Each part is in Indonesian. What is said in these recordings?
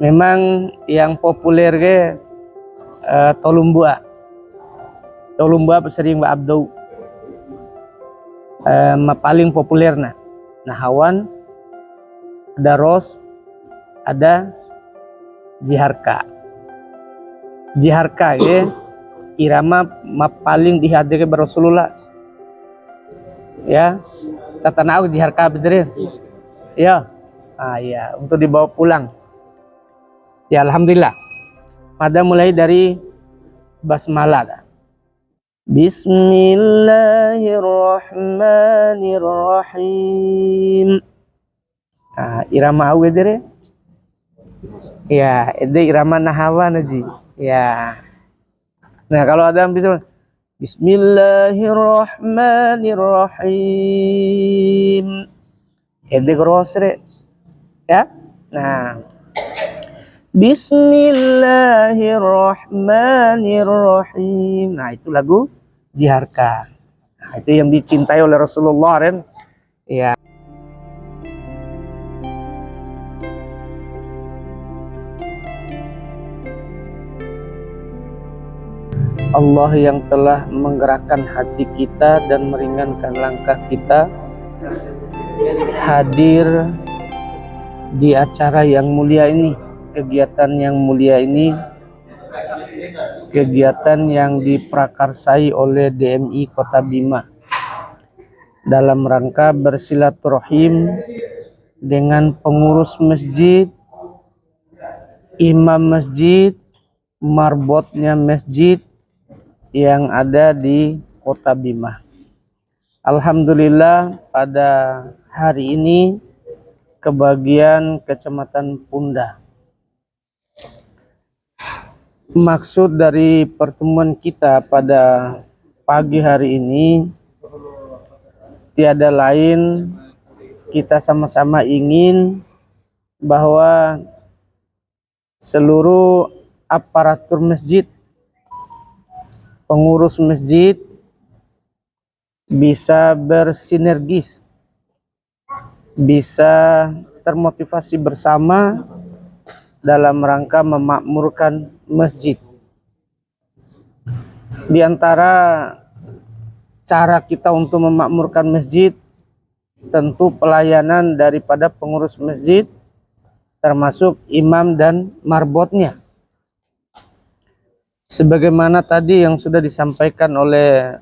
Memang yang populer ke tolumbua sering Mbak Abdou paling populer nah hawan, ada ros, ada jiharka ke irama paling dihadirkan Rasulullah ya. Tatanau jiharka benerin ya. Ya untuk dibawa pulang ya. Alhamdulillah, pada mulai dari basmalah. Bismillahirrahmanirrahim. Irama awe dere ya, ede irama nahawan aja ya. Nah kalau ada yang bisa Bismillahirrahmanirrahim, ede grosre ya. Nah Bismillahirrahmanirrahim. Nah itu lagu jiharka. Nah itu yang dicintai oleh Rasulullah kan ya. Allah yang telah menggerakkan hati kita dan meringankan langkah kita hadir di acara yang mulia ini, kegiatan yang mulia ini, kegiatan yang diprakarsai oleh DMI Kota Bima dalam rangka bersilaturahim dengan pengurus masjid, imam masjid, marbotnya masjid yang ada di Kota Bima. Alhamdulillah pada hari ini kebagian Kecamatan Punda. Maksud dari pertemuan kita pada pagi hari ini tiada lain, kita sama-sama ingin bahwa seluruh aparatur masjid, pengurus masjid bisa bersinergis, bisa termotivasi bersama dalam rangka memakmurkan masjid. Di antara cara kita untuk memakmurkan masjid, tentu pelayanan daripada pengurus masjid, termasuk imam dan marbotnya. Sebagaimana tadi yang sudah disampaikan oleh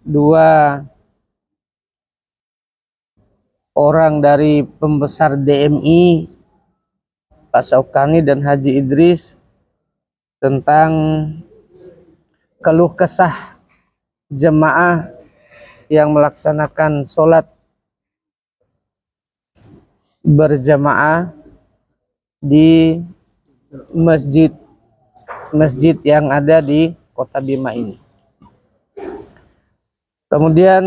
dua orang dari pembesar DMI, Pak Saukani dan Haji Idris, tentang keluh kesah jemaah yang melaksanakan sholat berjamaah di masjid yang ada di Kota Bima ini. Kemudian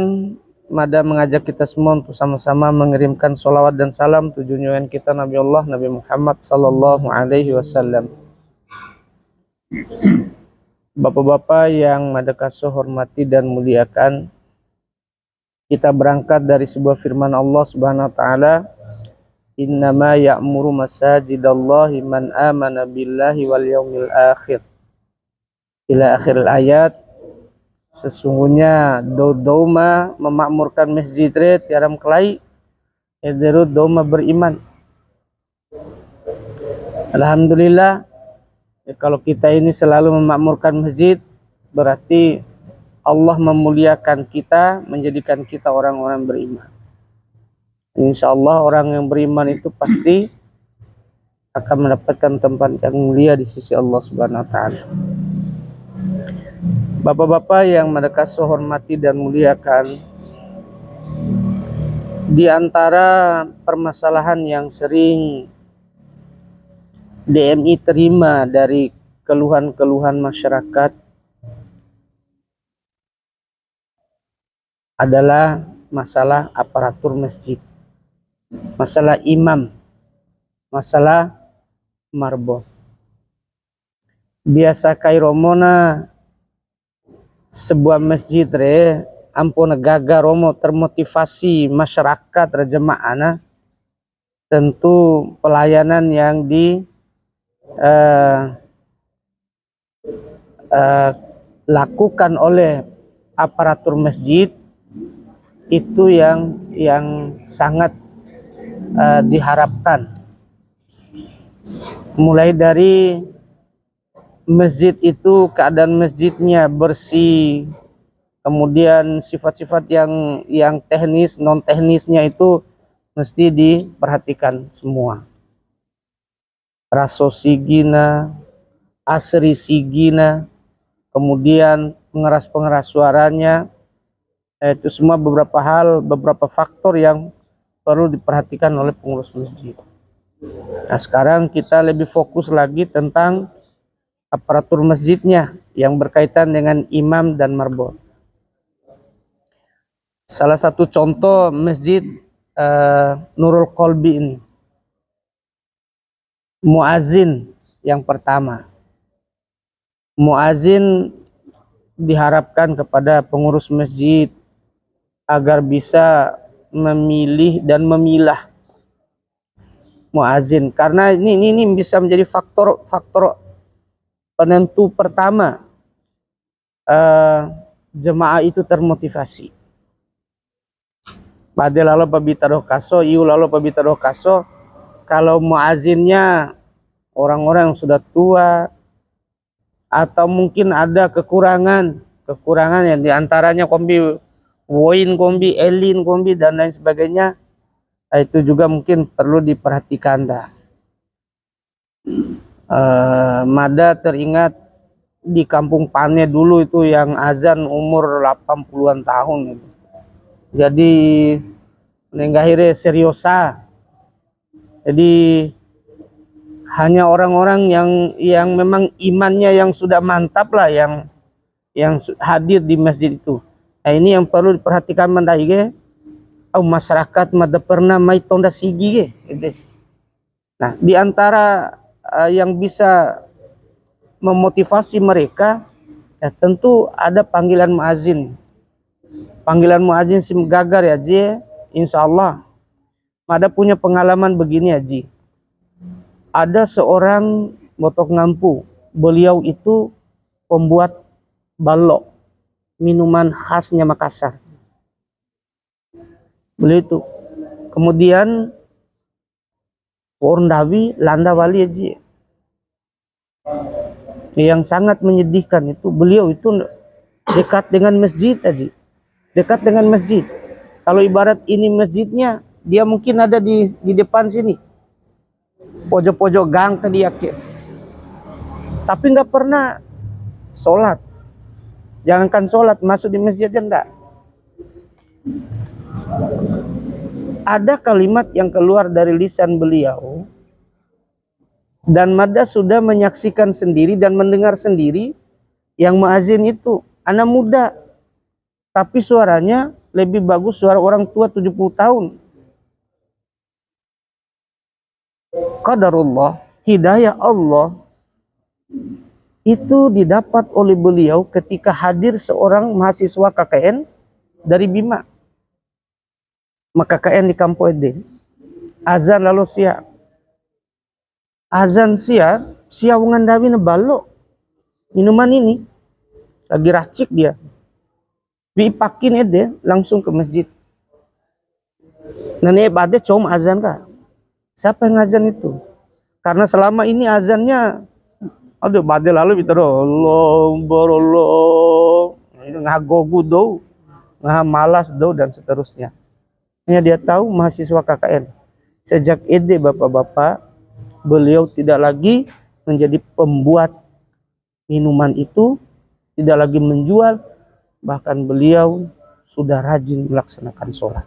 Mada mengajak kita semua untuk sama-sama mengirimkan sholawat dan salam junjungan kita Nabi Allah Nabi Muhammad sallallahu alaihi wasallam. Bapak-bapak yang Mada kasih hormati dan muliakan, kita berangkat dari sebuah firman Allah Subhanahu wa taala, innama ya'muru masajidallahi man amana billahi wal yaumil akhir, ila akhir ayat. Sesungguhnya doma memakmurkan masjid tiaram kelai ederut doma beriman. Alhamdulillah, kalau kita ini selalu memakmurkan masjid, berarti Allah memuliakan kita, menjadikan kita orang-orang beriman. Insya Allah orang yang beriman itu pasti akan mendapatkan tempat yang mulia di sisi Allah Subhanahu wa taala. Bapak-bapak yang mereka hormati dan muliakan, di antara permasalahan yang sering DMI terima dari keluhan-keluhan masyarakat adalah masalah aparatur masjid, masalah imam, masalah marbot. Biasa kairomona sebuah masjid ampun gaga romo termotivasi masyarakat rejemaana, tentu pelayanan yang eh, lakukan oleh aparatur masjid itu yang sangat diharapkan, mulai dari masjid itu keadaan masjidnya bersih, kemudian sifat-sifat yang teknis non teknisnya itu mesti diperhatikan semua. Raso sigina, asri sigina, kemudian pengeras suaranya, itu semua beberapa hal, beberapa faktor yang perlu diperhatikan oleh pengurus masjid. Nah, sekarang kita lebih fokus lagi tentang aparatur masjidnya yang berkaitan dengan imam dan marbot. Salah satu contoh masjid Nurul Qalbi ini, muazin yang pertama. Muazin diharapkan kepada pengurus masjid agar bisa memilih dan memilah muazin, karena ini bisa menjadi faktor penentu pertama jemaah itu termotivasi. Pada lalu pabitaroh kaso, iu lalu pabitaroh kaso, kalau muazinnya orang-orang yang sudah tua atau mungkin ada kekurangan yang diantaranya kombi woin, kombi elin, kombi dan lain sebagainya, itu juga mungkin perlu diperhatikan dah. Mada teringat di Kampung Pane dulu itu yang azan umur 80-an tahun itu. Jadi nenggahire seriosa. Jadi hanya orang-orang yang memang imannya yang sudah mantap lah yang hadir di masjid itu. Nah, ini yang perlu diperhatikan mandai masyarakat mada pernah mai tonda sigi gitu. Nah, di antara yang bisa memotivasi mereka, ya tentu ada panggilan muazin. Panggilan muazin sim gagar ya Ji, insya Allah. Ada punya pengalaman begini ya Ji. Ada seorang botok ngampu, beliau itu pembuat balok, minuman khasnya Makassar. Beliau itu. Kemudian Dawi Landa Wali ya Ji. Yang sangat menyedihkan itu beliau itu dekat dengan masjid aja. Dekat dengan masjid. Kalau ibarat ini masjidnya, dia mungkin ada di depan sini. Pojok-pojok gang tadi ya. Tapi nggak pernah sholat. Jangankan sholat, masuk di masjid aja enggak. Ada kalimat yang keluar dari lisan beliau, dan Mada sudah menyaksikan sendiri dan mendengar sendiri, yang muazin itu anak muda, tapi suaranya lebih bagus suara orang tua 70 tahun. Qadarullah, hidayah Allah itu didapat oleh beliau ketika hadir seorang mahasiswa KKN dari Bima. Maka KKN di Kampo Ede. Azan lalu siap. Azan siap mengandawi balok. Minuman ini lagi racik dia. Dipakin Ede langsung ke masjid. Nane bade com azan kah? Siapa yang azan itu? Karena selama ini azannya aduh bade lalu bitaro Allah barallah ngagogu do, malas do dan seterusnya. Hanya dia tahu mahasiswa KKN. Sejak Ede bapak-bapak, beliau tidak lagi menjadi pembuat minuman itu, tidak lagi menjual, bahkan beliau sudah rajin melaksanakan sholat.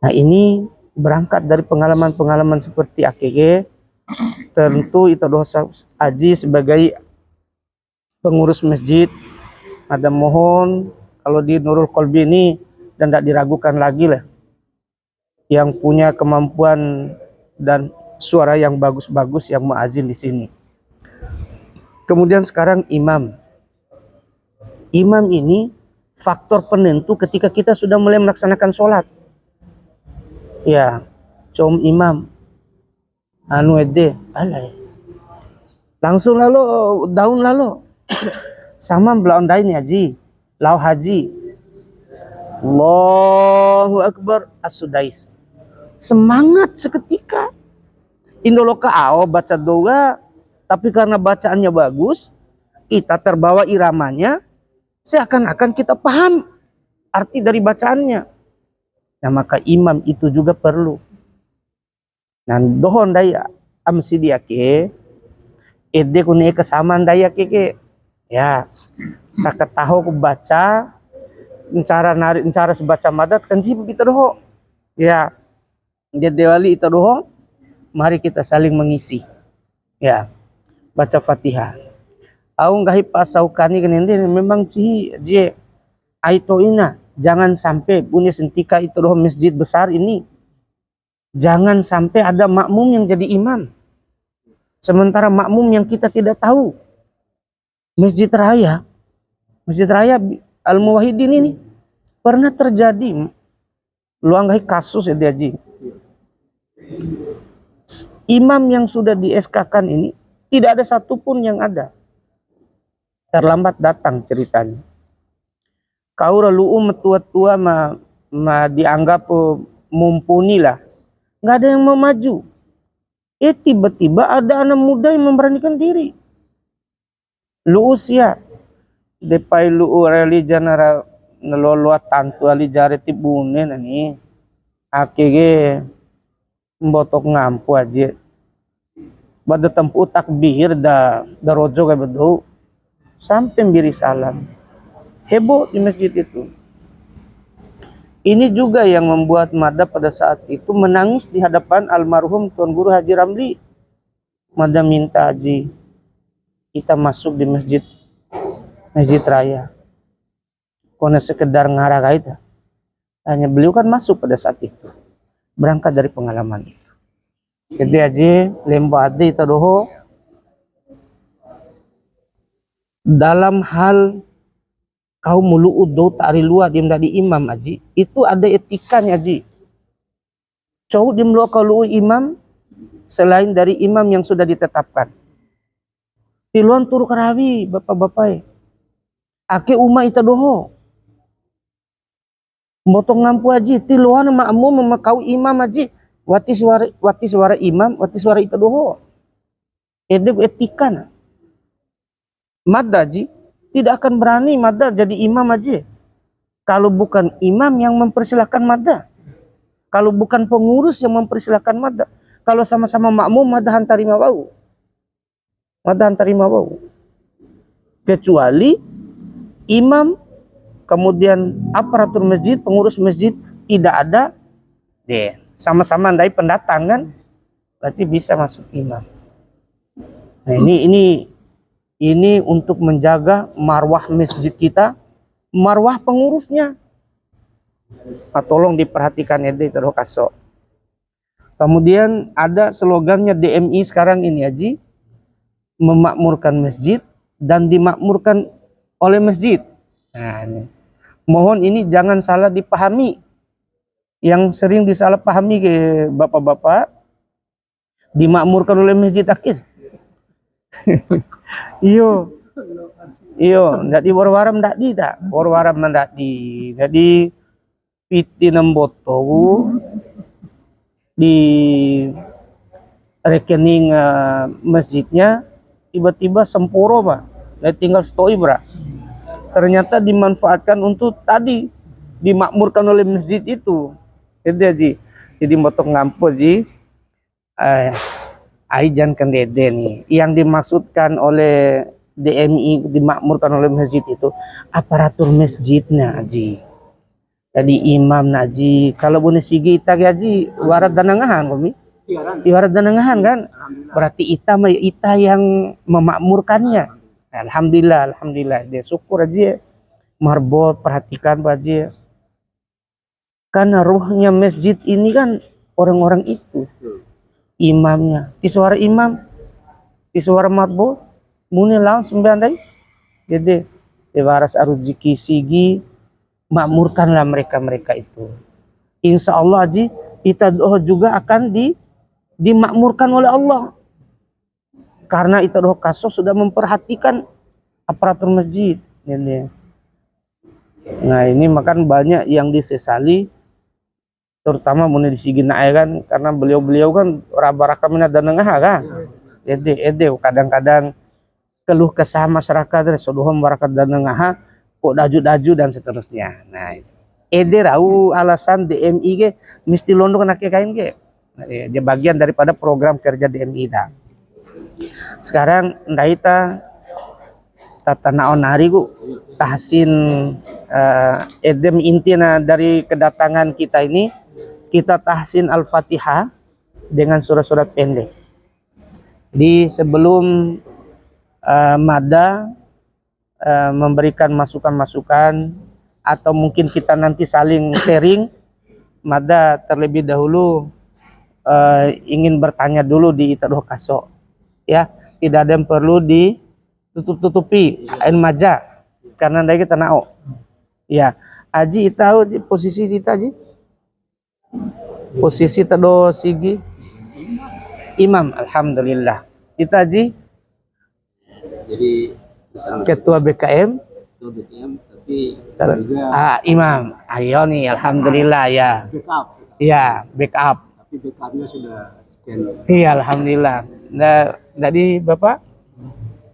Nah, ini berangkat dari pengalaman-pengalaman seperti AKG. Tentu itu dosa Aji sebagai pengurus masjid, ada mohon kalau di Nurul Qalbi ini dan tidak diragukan lagi lah, yang punya kemampuan dan suara yang bagus-bagus yang muazin di sini. Kemudian sekarang imam. Imam ini faktor penentu ketika kita sudah mulai melaksanakan sholat. Ya, com imam anu ede alay langsung lalu daun lalu sama belaon dain haji lau haji Allahu Akbar as-sudais, semangat seketika indoloka ao baca doa, tapi karena bacaannya bagus kita terbawa iramanya, seakan-akan kita paham arti dari bacaannya. Nah maka imam itu juga perlu. Nah dohon daya amsi dia ke ede kune kesamaan daya ke ya tak ketahu ku baca cara nari cara sebaca madat kan sih kita doho ya jadi wali itu doho, mari kita saling mengisi ya baca Fatihah. Au ngahi pasaukani kenende memang ci je aito ina jangan sampai punya sentika itu doh masjid besar ini, jangan sampai ada makmum yang jadi imam sementara makmum yang kita tidak tahu. Masjid Raya Al Muwahhidin ini pernah terjadi luanggai kasus ya diaji, imam yang sudah di SK-kan ini tidak ada satupun yang ada, terlambat datang ceritanya. Kau lalu tua-tua dianggap mumpuni lah, nggak ada yang mau maju. Tiba-tiba ada anak muda yang memberanikan diri. Lu usia, depai lu religion nara neloluat tantu ali jari tibune nani, akege mbotok ngampu aja. Bada tempu takbir da rojo kayak bedu, sampai biri salam. Heboh di masjid itu. Ini juga yang membuat Mada pada saat itu menangis di hadapan almarhum Tuan Guru Haji Ramli. Mada minta Haji kita masuk di masjid Raya. Karena sekedar ngarah kita. Hanya beliau kan masuk pada saat itu. Berangkat dari pengalaman itu. Jadi Haji lembah ade itu doho dalam hal kau mulu udo tari luar dia menjadi imam aji itu ada etikanya aji. Cowok dia melu kau imam selain dari imam yang sudah ditetapkan. Tiluan turu karawi bapak-bapak. Ake umah ita doho. Motong ngampu aji tiluan makmum memakau imam aji. Wati suara imam, wati suara ita doho. Etika. Mada aji tidak akan berani Mada jadi imam aja kalau bukan imam yang mempersilahkan Mada, kalau bukan pengurus yang mempersilahkan Mada, kalau sama-sama makmum Mada hantari mabau, kecuali imam kemudian aparatur masjid, pengurus masjid tidak ada, deh sama-sama andai pendatang kan, berarti bisa masuk imam. Nah ini untuk menjaga marwah masjid kita, marwah pengurusnya. Tolong diperhatikan ya terus kaso. Kemudian ada slogannya DMI sekarang ini Haji, memakmurkan masjid dan dimakmurkan oleh masjid. Nah, ini. Mohon ini jangan salah dipahami. Yang sering disalahpahami ke bapak-bapak, dimakmurkan oleh masjid akis. Iyo, ndak di warwaram ndak di tak, warwaram ndak di, jadi piti nemboto di rekening masjidnya tiba-tiba sempuro pak, dan tinggal stoi bra, ternyata dimanfaatkan untuk tadi dimakmurkan oleh masjid itu, jadi motok ngampu ji. Aijan kan dede nih, yang dimaksudkan oleh DMI dimakmurkan oleh masjid itu aparatur masjidnya Haji. Jadi imam Haji, kalau boleh sigi ita Haji warat danangahan kami, warat danangahan kan, berarti ita yang memakmurkannya. Alhamdulillah, dia syukur aja, marbot perhatikan Haji, karena ruhnya masjid ini kan orang-orang itu. Imamnya, di suara imam, di suara marbot, muni lawan sembilan jadi waras arujiki sigi, makmurkanlah mereka itu. Insya Allah Haji, kita doa juga akan dimakmurkan oleh Allah. karena itu doh kaso sudah memperhatikan aparatur masjid. Ini. Nah ini makan banyak yang disesali, terutama mun di Sigina kan, karena beliau-beliau kan raba-raka minat dan nengah kan. Ede kadang-kadang keluh kesah masyarakat sodohom barakat dan nengah kok daju-daju dan seterusnya. Nah ede rau alasan DMI ke mesti londo kena kain ke. Dia bagian daripada program kerja DMI dah. Sekarang ndaita tata naon hari ku tahsin edem intinya dari kedatangan kita ini, kita tahsin Al-Fatihah dengan surat-surat pendek. Di sebelum Mada memberikan masukan-masukan atau mungkin kita nanti saling sharing, Mada terlebih dahulu ingin bertanya dulu di Itadoh Kaso, ya, tidak ada yang perlu ditutup-tutupi maja karena dari kita nao, ya. Aji tahu posisi kita Aji, posisi Tadoh Sigi imam, alhamdulillah. Kita Aji jadi ketua BKM, tapi juga imam. Ayo nih, alhamdulillah ya. backup. Ya, backup. Tapi backupnya sudah sekian. Iya, alhamdulillah. Nah, tadi Bapak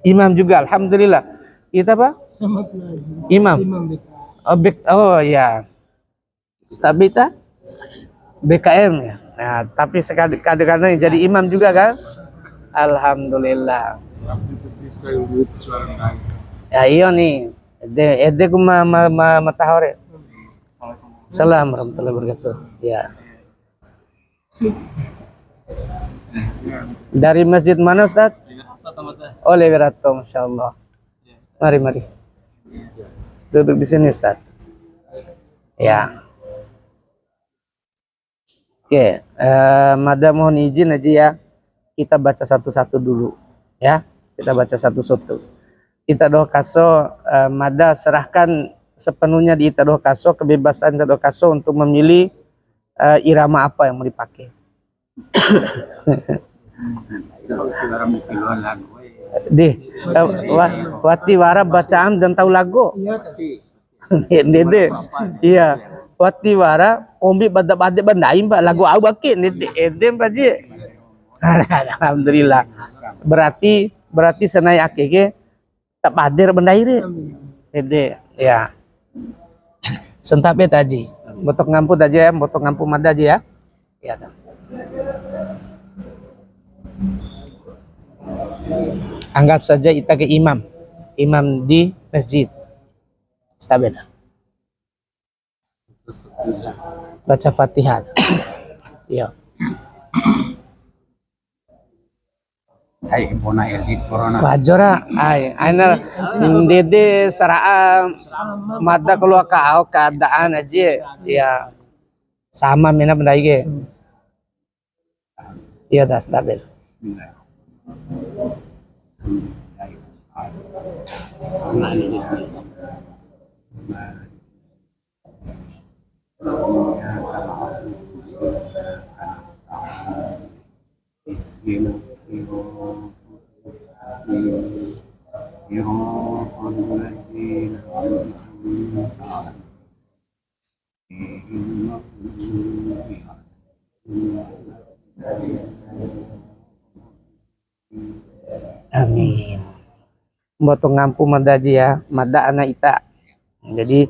imam juga, alhamdulillah. Kita Pak? Sama pelajar. Imam. Imam BK. Oh ya. Stabita BKM ya. Nah, tapi kadang-kadang jadi imam juga kan? Alhamdulillah. Ya iya nih. Ede ku matahore. Salam warahmatullahi wabarakatuh. Ya. Dari masjid mana Ustaz? Oh, Lewirato, Masya Allah. Mari. Duduk di sini Ustaz. Ya. Oke, Mada mohon izin aja ya. Kita baca satu-satu dulu. Ya, kita baca satu-satu. Itadoh Kaso, Mada serahkan sepenuhnya di Itadoh Kaso, kebebasan Itadoh Kaso untuk memilih irama apa yang mau dipakai. Wati wara bacaan dan tahu lagu. Dede. Iya. Wati wara ombi bada-bada bandaim Pak lagu au bakin edem Pak Ji. Alhamdulillah. Berarti senai akeke tak padir bandaire. Ede ya. Sentape taji. Botok ngamput aja ya, botok ngamput Mada aja ya. Ya. Anggap saja kita ke imam di masjid. Stabeda. Baca Fatihah. Iya. Hai bona elit corona. Wajora aina dede saraa Mada keluar kau keadaan aja ya sama mina benda ge. Iya dah stabil. Amin. Motong ngampu madaji ya, mada anak ita. Jadi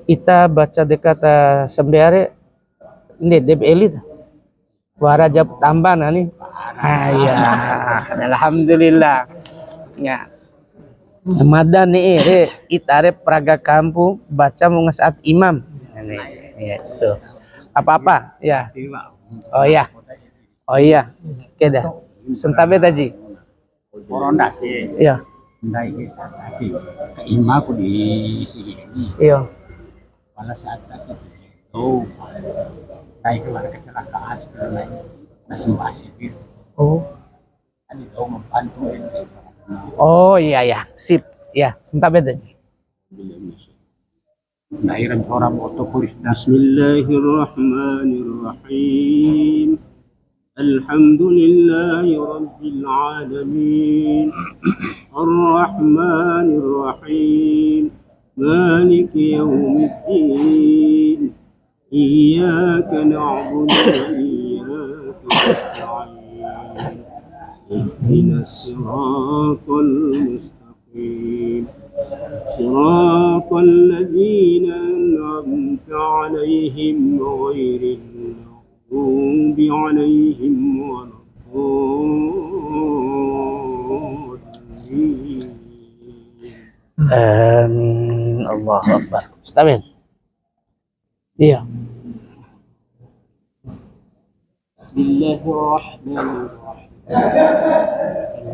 ita baca dekat sembiare ini deb elit. Wara jab tambah nih. Ya, alhamdulillah. Ya. Mada nih itare praga kampung baca mengesat imam. Ini ya itu. Apa-apa? Ya. Oh ya. Oh iya. Oke dah. Sentabe taji. Corona sih. Iya. Ndai kisah tadi ke imaku di sini. Iya. Pada saat tadi itu naik keluar kecelakaan sebenarnya nasib itu. Oh. Tadi tahu membantu ini. Oh iya ya, sip. Ya, sentabe taji. Dahiran suara motor polis. Bismillahirrahmanirrahim. الحمد لله رب العالمين الرحمن الرحيم مالك يوم الدين إياك نعبد وإياك نستعين اهدنا الصراط المستقيم صراط الذين أنعمت عليهم غير المغضوب عليهم ولا الضالين. Amin. Allahu Akbar. Stabil. Iya. بسم الله الرحمن الرحيم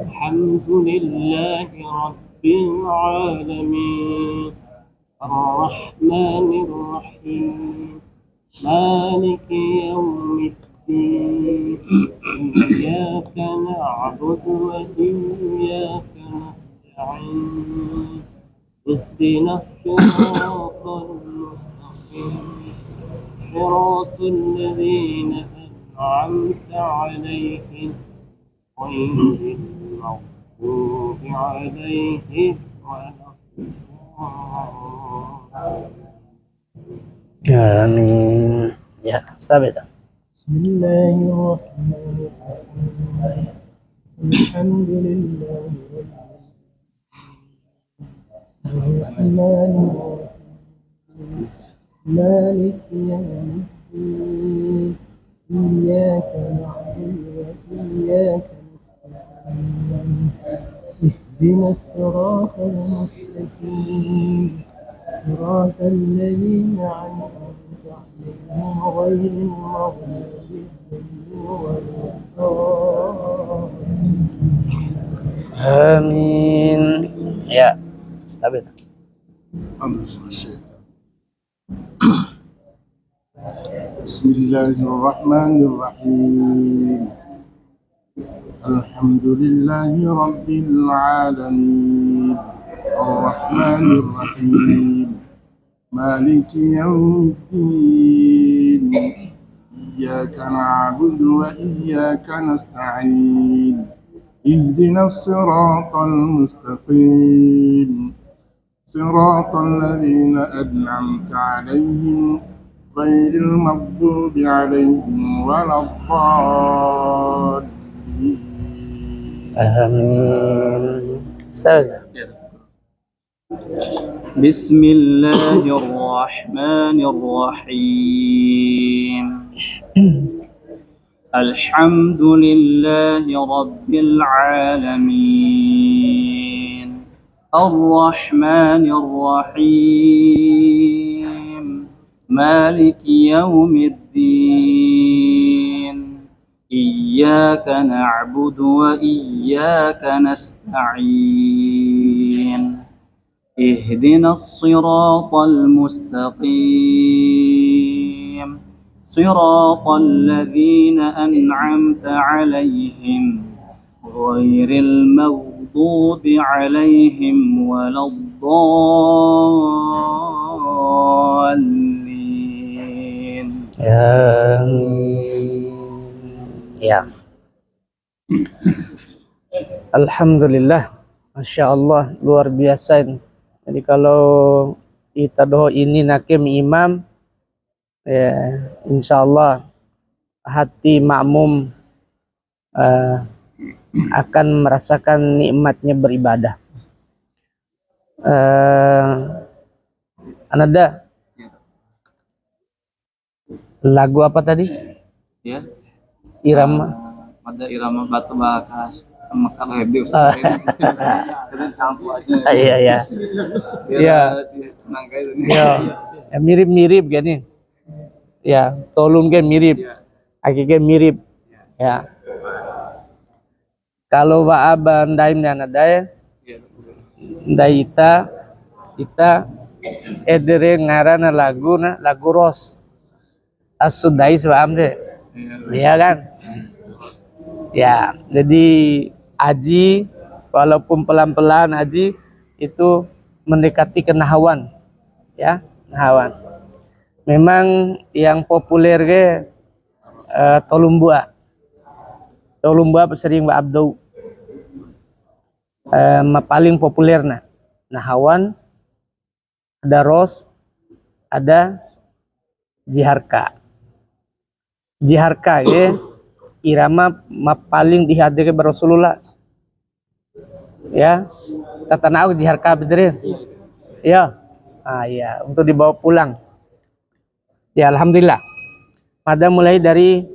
الحمد لله رب العالمين الرحمن الرحيم مالك يوم الدين إياك نعبد وإياك نستعين اهدنا الصراط المستقيم صراط الذين أنعمت عليهم غير المغضوب عليهم ولا الضالين. Amin. Ya, stabil. بسم الله الرحمن الرحيم الحمد لله رب الرحمن الرحيم مالك يوم الدين إياك نعبد وإياك نستعين اهدنا الصراط المستقيم صراط الذين أنعمت عليهم غير المغضوب عليهم ولا الضالين. Amin. Ya, stabil. بسم الله الرحمن الرحيم الحمد لله رب العالمين الرحمن الرحيم مالك يوم الدين إياك نعبد وإياك نستعين اهدنا الصراط المستقيم صراط الذين أنعمت عليهم غير المغضوب عليهم ولا الضالين. Amin. Stabil. بسم الله الرحمن الرحيم الحمد لله رب العالمين الرحمن الرحيم مالك يوم الدين إياك نعبد وإياك نستعين اهدنا الصراط المستقيم صراط الذين أنعمت عليهم غير المغضوب عليهم ولا الضالين. Amin. Ya. Alhamdulillah. Masya Allah, luar biasa ini. Jadi kalau kita doa ini nakim imam, ya, insya Allah hati makmum akan merasakan nikmatnya beribadah. Anada, lagu apa tadi? Ya, Irama. ada irama batu bakas sama karebe Ustaz. Kita campur aja. Iya, iya. Biar Iya. dia senang kayak ini. Ya, ya mirip-mirip gini. Ya, tolong ke mirip. Iya. Hakikatnya mirip. Ya. Kalau wa aban daim dan adaya, Iya. ndai kita edere ngarana lagu ros. Asudai amde. Iya kan? Ya, jadi aji walaupun pelan-pelan aji itu mendekati kenahawan. Ya, nahawan. Memang yang populer ke tolumbua. tolong buat sering Mbak Abdou paling populer nah hawan, ada ros, ada jiharka ya irama paling dihadirkan Rasulullah ya tata nauk jiharka betul ya ya untuk dibawa pulang ya. Alhamdulillah pada mulai dari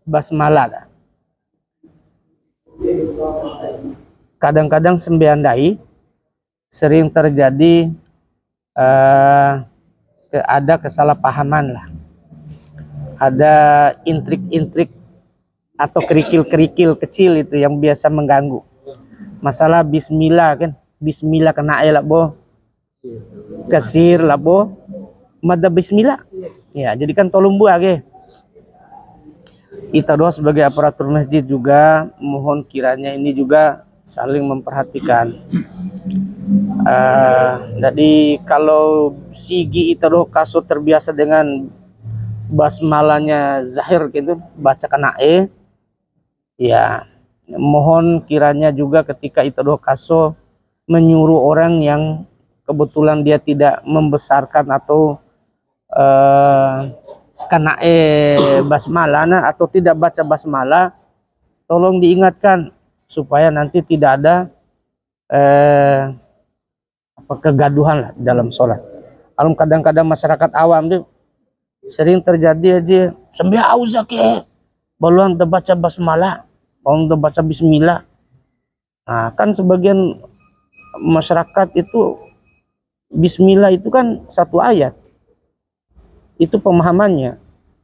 basmalah. Kadang-kadang sembiandai sering terjadi ada kesalahpahaman lah, ada intrik-intrik atau kerikil-kerikil kecil itu yang biasa mengganggu. Masalah bismillah kan, bismillah kena lah bo, kasir lah bo, mada bismillah. Ya, jadi kan tolong buat ke. Kita doa sebagai aparatur masjid juga mohon kiranya ini juga saling memperhatikan. Jadi kalau sigi itu doa kaso terbiasa dengan basmalahnya zahir gitu baca kena ya mohon kiranya juga ketika itu doa kaso menyuruh orang yang kebetulan dia tidak membesarkan atau kena basmalah atau tidak baca basmalah, tolong diingatkan supaya nanti tidak ada kegaduhan lah dalam sholat. Kadang-kadang masyarakat awam tuh sering terjadi aja sembiau zaki belum baca basmalah, belum baca bismillah. Nah kan sebagian masyarakat itu bismillah itu kan satu ayat, itu pemahamannya.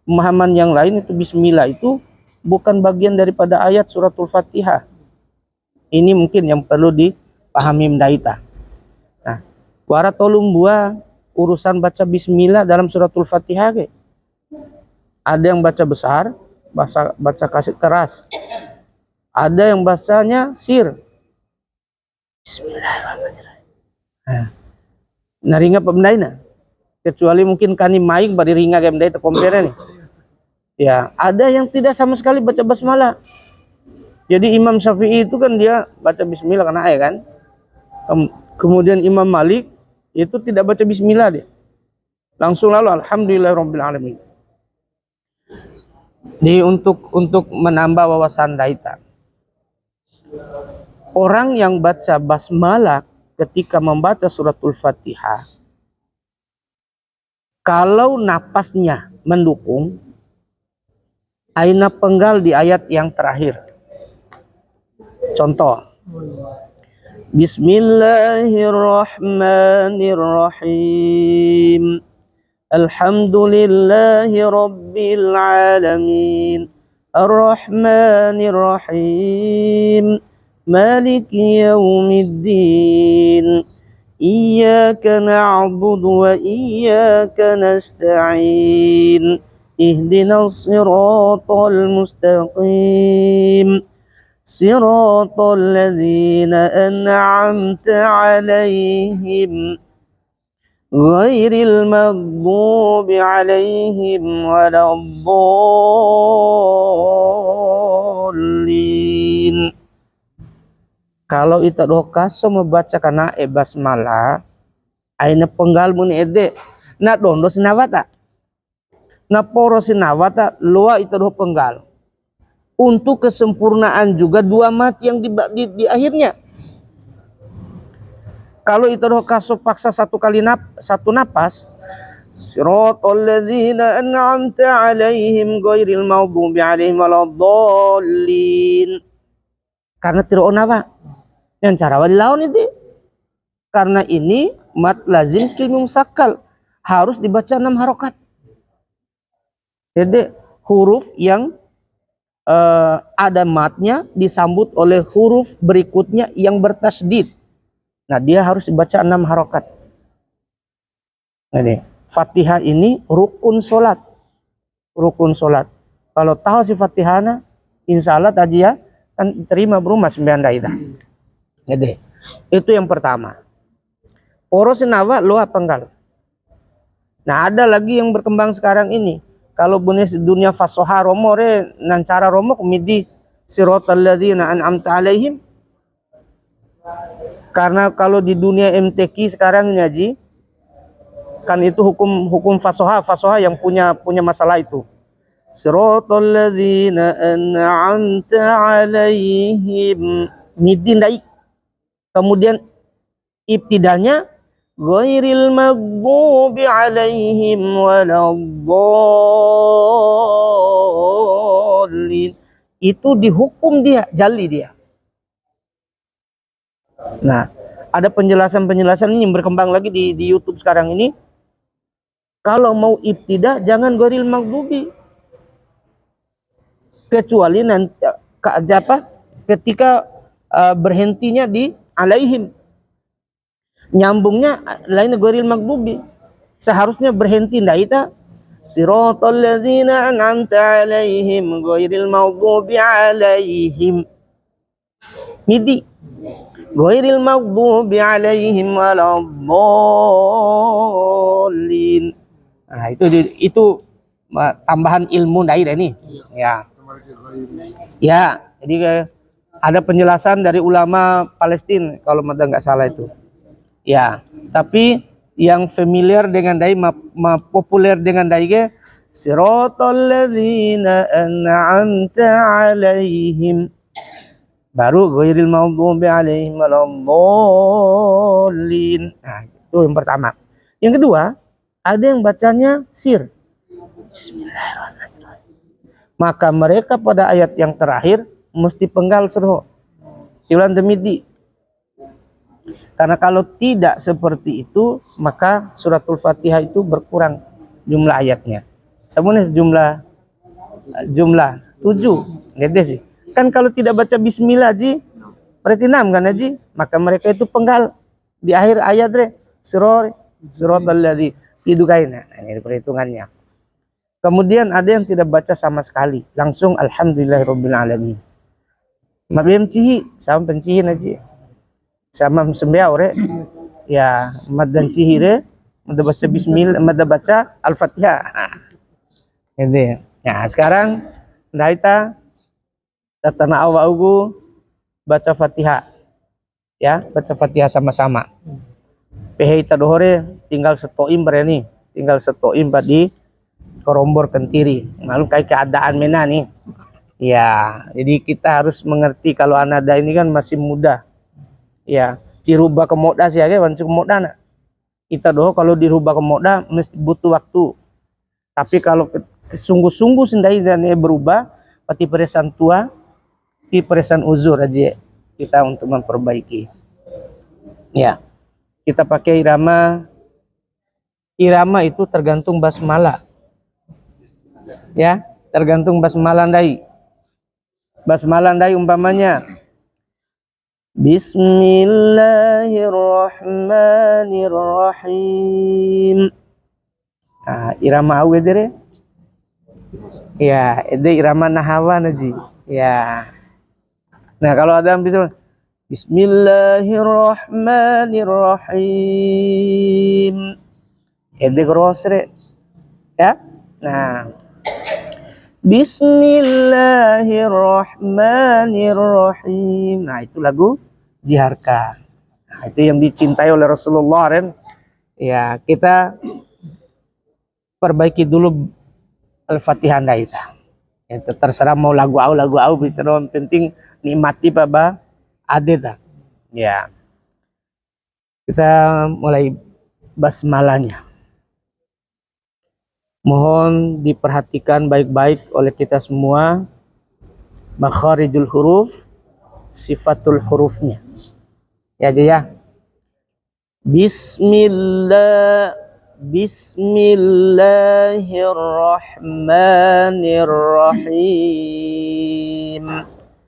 Pemahaman yang lain itu bismillah itu bukan bagian daripada ayat suratul Fatihah. Ini mungkin yang perlu dipahami mendaita. Nah, wara tolong buah urusan baca bismillah dalam suratul Fatihah ke. Ada yang baca besar, baca kasih keras. Ada yang bacanya sir. Bismillahirrahmanirrahim. Nah, ringa pemdaina. Kecuali mungkin kani maing bari ringa kayak mendai kompere nih. Ya, ada yang tidak sama sekali baca basmalah. Jadi Imam Syafi'i itu kan dia baca bismillah karena ayat kan. Kemudian Imam Malik itu tidak baca bismillah dia. Langsung lalu alhamdulillahirabbil alamin. Ini untuk menambah wawasan daita. Orang yang baca basmalah ketika membaca suratul Fatihah, kalau napasnya mendukung, aina penggal di ayat yang terakhir. Contoh, Bismillahirrahmanirrahim. Alhamdulillahi rabbil alamin. Ar-Rahmanir-Rahim. Maliki yaumiddin. Iyyaka na'budu wa iyyaka nasta'in. Ihdinas siratal mustaqim. Siratal ladzina an'amta 'alaihim ghairil maghdubi 'alaihim waladdallin. Kalau ita doka so membaca kana basmalah aina penggal mun ede na dondo sinawata na poro sinawata loa ita do penggal untuk kesempurnaan juga dua mati yang di akhirnya. Kalau ita do kaso paksa satu napas siratal ladzina an'amta 'alaihim ghairil maghdubi 'alaihim waladdallin, karena tidak onawa yang cara wali lawan itu, karena ini mat lazim kilmu musakal harus dibaca 6 harokat. Jadi huruf yang ada matnya disambut oleh huruf berikutnya yang bertasdid. Nah dia harus dibaca 6 harokat. Jadi Fatihah ini rukun solat, rukun solat. Kalau tahu si Fatihana, insya Allah tadi ya kan terima berumah 9 daida. Jadi itu yang pertama. Poros nawa loa penggal. Nah ada lagi yang berkembang sekarang ini. Kalau bunes dunia fasoha romo re nancara romo komedi siratal ladzina an'amta 'alaihim. Karena kalau di dunia MTQ sekarang ini Haji, kan itu hukum fasoha yang punya masalah itu. Siratal ladzina an'amta 'alaihim, midin dai. Kemudian ibtidanya ghairil maghdubi 'alaihim waladdallin. Itu dihukum dia, jali dia. Nah, ada penjelasan ini yang berkembang lagi di YouTube sekarang ini. Kalau mau ibtidah jangan ghairil maghdubi. Kecuali nanti ketika berhentinya di alaihim. Nyambungnya lain ghairil maghdubi. Seharusnya berhenti ndaita siratal ladzina an'amta 'alaihim ghairil maghdubi 'alaihim. Midi ghairil maghdubi 'alaihim waladdallin. Nah, itu tambahan ilmu daerah nih. Ya. Ya, jadi ada penjelasan dari ulama Palestina kalau mata nggak salah itu. Ya, tapi yang familiar dengan dai, populer dengan dai ke siratal ladzina an'amta 'alaihim. Baru ghairil maghdubi 'alaihim waladdallin. Nah, itu yang pertama. Yang kedua, ada yang bacanya sir. Bismillahirrahmanirrahim. Maka mereka pada ayat yang terakhir mesti penggal surho. Tiulan demidi. Karena kalau tidak seperti itu, maka suratul Fatihah itu berkurang jumlah ayatnya. Sebenarnya jumlah 7. Lihat deh sih. Kan kalau tidak baca bismillah Ji, berarti 6 kan Ji? Maka mereka itu penggal di akhir ayat deh. Siratal ladzi itu kainnya. Nah, ini perhitungannya. Kemudian ada yang tidak baca sama sekali, langsung alhamdulillahirabbil alamin. Mabem cihi sama pencihin aja. Sama sembeau re. Ya, mad dan cihi re, mad baca bismillah, mad baca al-Fatihah. Ini. Ya, sekarang ndaita tatana awaugu baca Fatihah. Ya, baca Fatihah sama-sama. Pehe dohore tinggal setoim berani, tinggal setoim di korombor kentiri. Malu kayak keadaan mena nih. Ya, jadi kita harus mengerti kalau anada ini kan masih muda. Ya, dirubah ke moda sih ya, wancuk moda nak. Kita doh kalau dirubah ke moda mesti butuh waktu. Tapi kalau sungguh-sungguh sendiri dan berubah, pati peresan tua, ti peresan uzur aja kita untuk memperbaiki. Ya, kita pakai irama. Irama itu tergantung basmalah. Ya, tergantung basmalah dai. Basmalah dai umpamanya Bismillahirrahmanirrahim. Nah, irama awe dere. Ya, ede irama nahawan aja. Ya. Nah, kalau ada yang bisa Bismillahirrahmanirrahim. Ede grosre. Ya. Nah, Bismillahirrahmanirrahim. Nah, itu lagu jiharka. Nah, itu yang dicintai oleh Rasulullah kan. Ya, kita perbaiki dulu Al-Fatihah kita. Itu terserah mau lagu au gitu, penting nikmati baba adeta. Ya. Kita mulai basmalahnya. Mohon diperhatikan baik-baik oleh kita semua makharijul huruf, sifatul hurufnya. Ya aja ya. Bismillahirrahmanirrahim.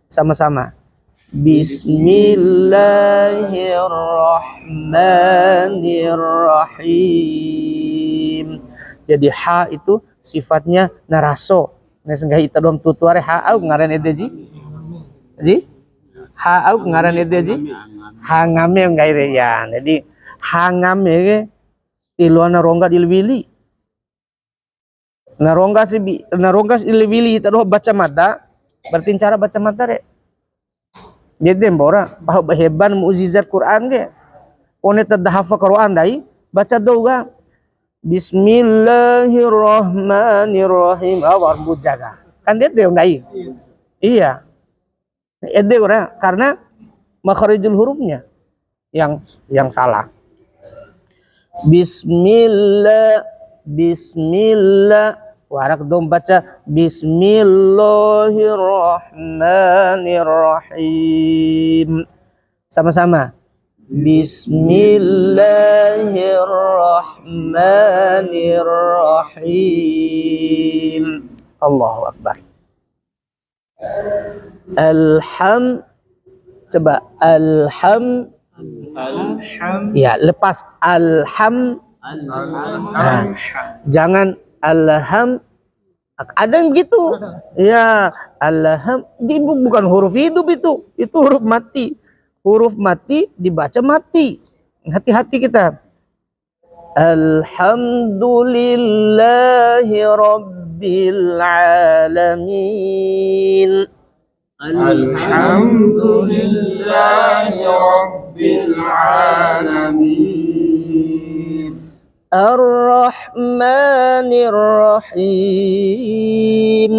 Sama-sama. Bismillahirrahmanirrahim. Jadi ha itu sifatnya naraso. Nah, sehingga kita dom tutuare ha au ngaran ede ji. Ha au ngaran ede ji. Ha ngame ngaire ya. Jadi ha ngame tiluana rongga dilwili. Narongga ilwili kita doh baca mada Berarti cara baca materi. Jadi embora bahwa heban mukjizat Quran ge. One teu hafal Quran dai, baca doa. Bismillahirrahmanirrahim. Awar bujaga. Kan dia teu dai. Iya. Ede ora karena makharijul hurufnya yang salah. Bismillah. Warak dong baca Bismillahirrahmanirrahim. Sama-sama. Bismillahirrahmanirrahim. Allahu Akbar. Coba ya, lepas nah, jangan ada yang begitu ya, itu bukan huruf hidup, itu huruf mati. Huruf mati dibaca mati. Hati-hati kita. Alhamdulillahi rabbil alamin. Alhamdulillahi rabbil alamin. Ar-Rahmanir Rahim.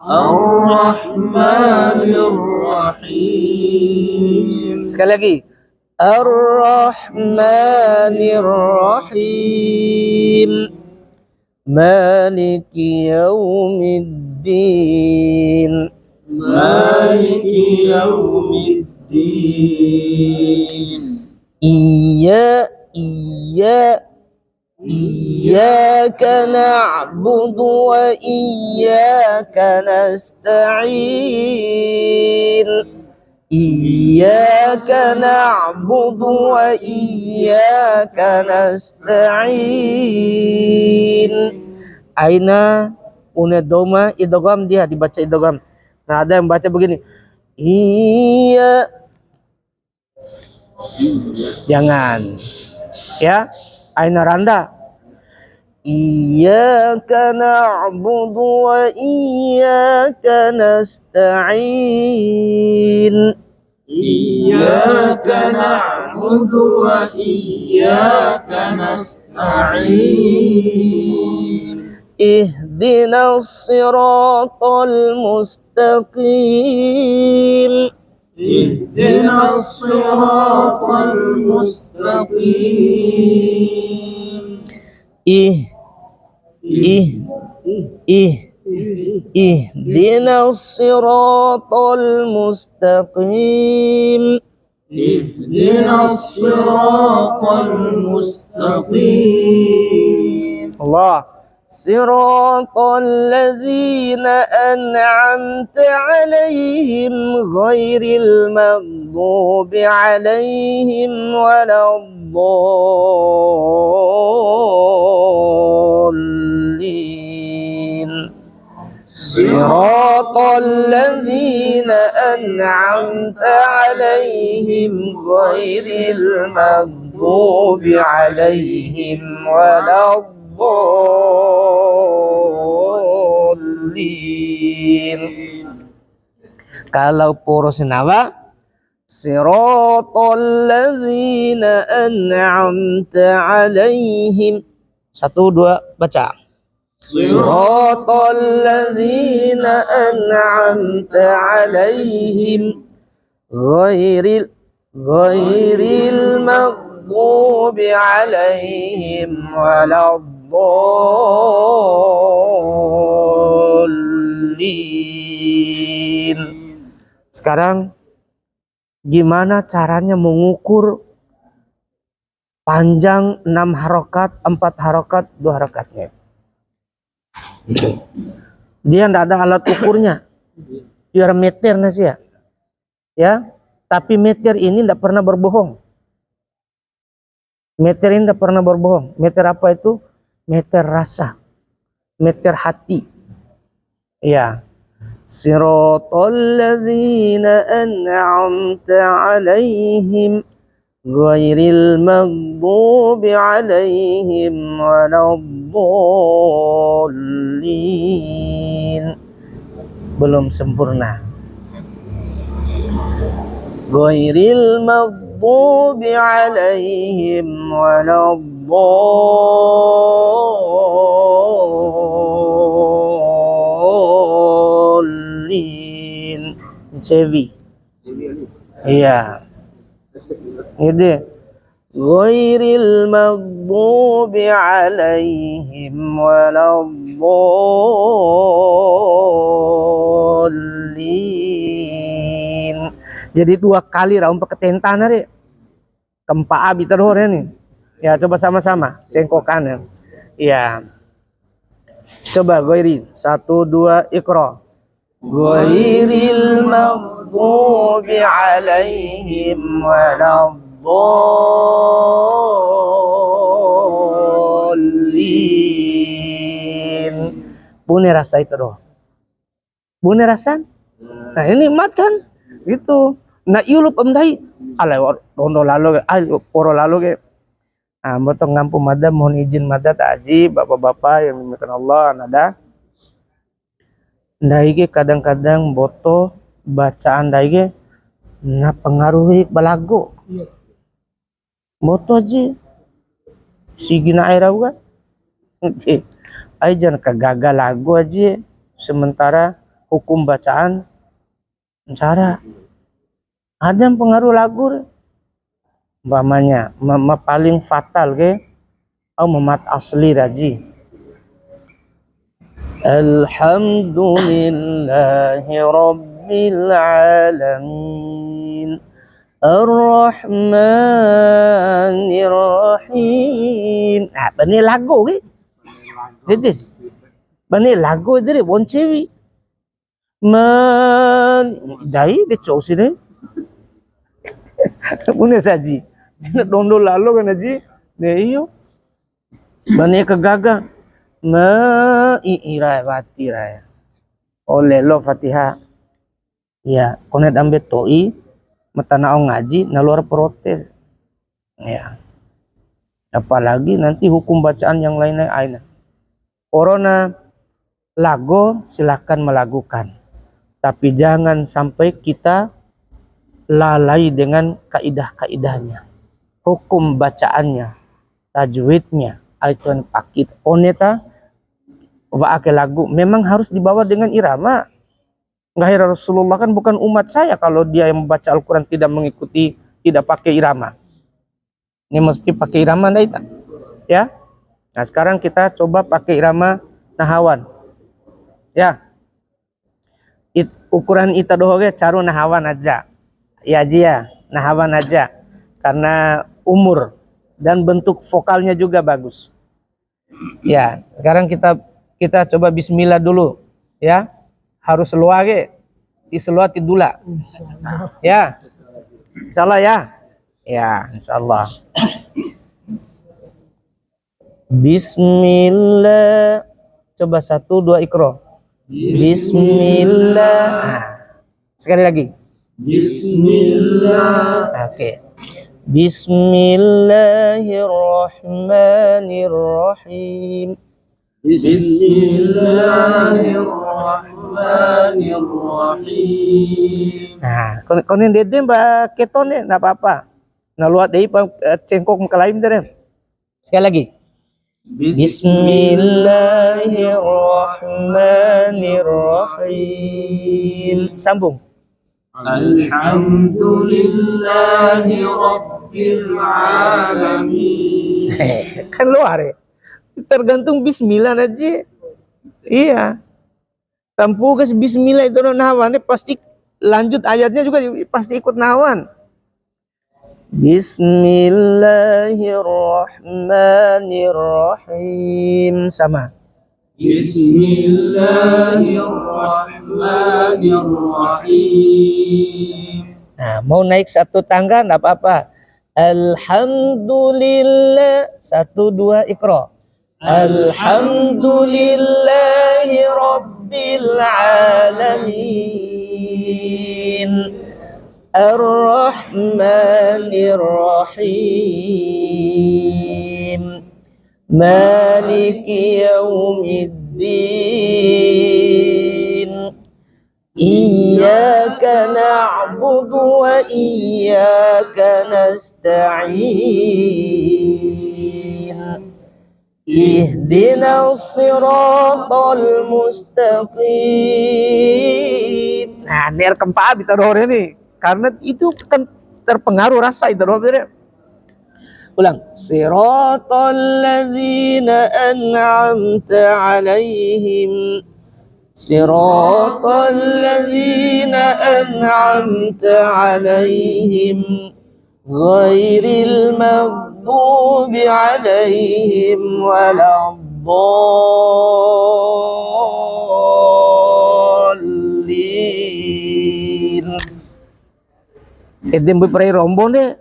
Ar-Rahmanir Rahim. Sekali lagi. Ar-Rahmanir Rahim. Maliki yaumiddin. Maliki yaumiddin. Iyyaka na'budu wa iyyaka nasta'in. Iyyaka na'budu wa iyyaka nasta'in. Aina unadoma idgham, dia dibaca idgham. Nah, ada yang baca begini. Iya. Jangan. Ya. Aina randa. Iyyaka na'budu wa iyyaka nasta'in. Iyyaka na'budu wa iyyaka nasta'in. Ihdinas siratal mustaqim. Ihdinas siratal mustaqim. Ihdinas siratal mustaqim. Ihdinas siratal mustaqim. Allah. Siratal ladzina an'amta 'alaihim ghairil maghdubi 'alaihim waladdallin. Siratal ladzina an'amta 'alaihim ghairil maghdubi 'alaihim waladdallin. Kalau poros nawa siratal ladzina an'amta 'alaihim. 1 2 baca. Siratal ladzina an'amta 'alaihim ghairil maghdubi 'alaihim waladdallin. Sekarang gimana caranya mengukur panjang 6 harokat, 4 harokat, 2 harakatnya? Dia tidak ada alat ukurnya. Biar meter nasi ya. Tapi meter ini tidak pernah berbohong. Meter ini tidak pernah berbohong. Meter apa itu? Meter rasa. Meter hati. Ya. Siratal ladzina an'amta 'alaihim ghairil maghdubi 'alaihim waladdallin. belum sempurna. Ghairil maghdubi alaihim waladdallin. Cevi. Iya. Gitu. Ghairil maghdubi alaihim waladdallin. Jadi 2 kali raum paketentan hari. Kempa abi terhor nih. Ya coba sama-sama cengkokan ya. Iya. Coba ghairi 1 2 Iqra. Ghairil maghdubi alaihim waladdallin. Bune rasa itu doh. Bune rasa? Nah ini mat kan? Gitu. Nah iulup amdai. Alay rondo lalu poro lalu ke. Nah, motong ngampu madam mohon izin madam taji bapak-bapak yang dimuliakan Allah nada. Daige kadang-kadang boto bacaan daige na pengaruhi balago. Iya. Boto aja. Sigina aira bukan? Ay jangan kagagal lagu aja. Sementara hukum bacaan cara ada yang pengaruh lagu umpamanya paling fatal ke atau memat asli raji. Alhamdulillahi rabbil alamin ar-rahmanir rahim. Ah bani lagu ke this bani lagu dari boncewi man dai de chosi ne punya saji tina dondo lalu kan aji ne iyo bani kegaga ma ira bati raya oleh lo Fatihah ya konet ambe toi metana ngaji na luar protes ya apalagi nanti hukum bacaan yang lainnya aina corona lagu silakan melakukan tapi jangan sampai kita lalai dengan kaidah-kaidahnya, hukum bacaannya, tajwidnya, aituan pakit oneta waake lagu memang harus dibawa dengan irama. Ngahir Rasulullah kan bukan umat saya kalau dia yang membaca Al-Quran tidak mengikuti, tidak pakai irama. Ini mesti pakai irama dah ya. Nah sekarang kita coba pakai irama nahawan ya. Ukuran ita dohoge caru nahawan aja. Ya Jia, nahawan aja karena umur dan bentuk vokalnya juga bagus. Ya, sekarang kita coba bismillah dulu ya. Harus luage, ti selua ti dula. Ya. Insyaallah ya. Ya, insyaallah. Bismillah. Coba 1 2 Iqra. Bismillah. Nah, sekali lagi. Bismillah. Oke. Bismillahirrahmanirrahim. Bismillahirrahmanirrahim. Nah, konen dede mbak ketone enggak apa-apa. Nah luat dei cengkok mengkalaim dere. Sekali lagi. Bismillahirrahmanirrahim. Sambung. Alhamdulillahi rabbil alamin. Kan luar ya. Tergantung bismillah aja. Iya. Tampu ke bismillah itu nahawan pasti lanjut ayatnya juga pasti ikut nahawan. Bismillahirrahmanirrahim sama. Bismillahirrahmanirrahim. Nah, mau naik 1 tangga enggak apa-apa. Alhamdulillah 1 2 Iqra. Alhamdulillahi rabbil alamin. Ar-Rahmanir Rahim. Maliki yaumiddin. إياك نعبد وإياك نستعين اهدنا الصراط المستقيم. Nah, ini keempat bitaroh ini karena itu kan terpengaruh rasa itu roh. Ulang. Siratal ladzina an'amta 'alaihim. Siratal ladzina an'amta 'alaihim ghairil maghdubi 'alaihim waladdallin. Edem berai rombong deh.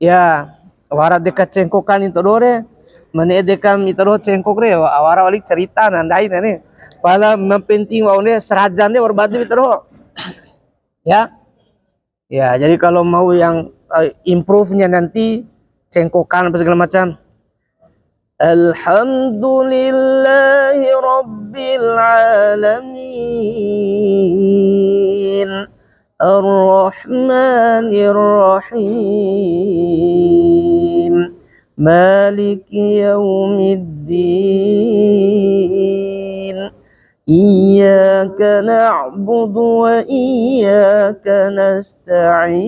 Ya, awara dekat cengkokan itu dore. Mana dekam itu do cengkok re, awara balik cerita nandai nane. Pala mempenting waune serajan deh berbatu itu do. Ya. Ya, jadi kalau mau yang improve-nya nanti cengkokan apa segala macam. Alhamdulillahi Rabbil Alamin Ar-Rahmanir Rahim Maliki Yawmiddin Iyyaka na'budu wa iyyaka nasta'in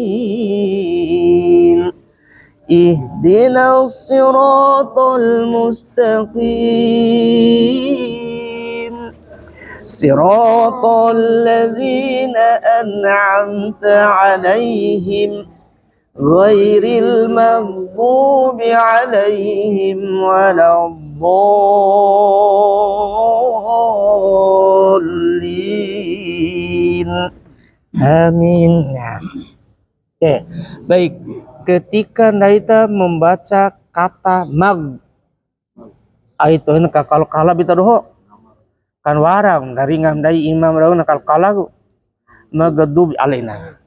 Ihdinas siratal mustaqim Siratal ladzina an'amta 'alaihim ghairil maghdubi 'alaihim waladdallin. Amin. Ya. Oke, baik. Ketika kita membaca kata mag, itu kalau kalah kita doh kan warang dari ngamdai imam raun kalau kalah magadubi alena.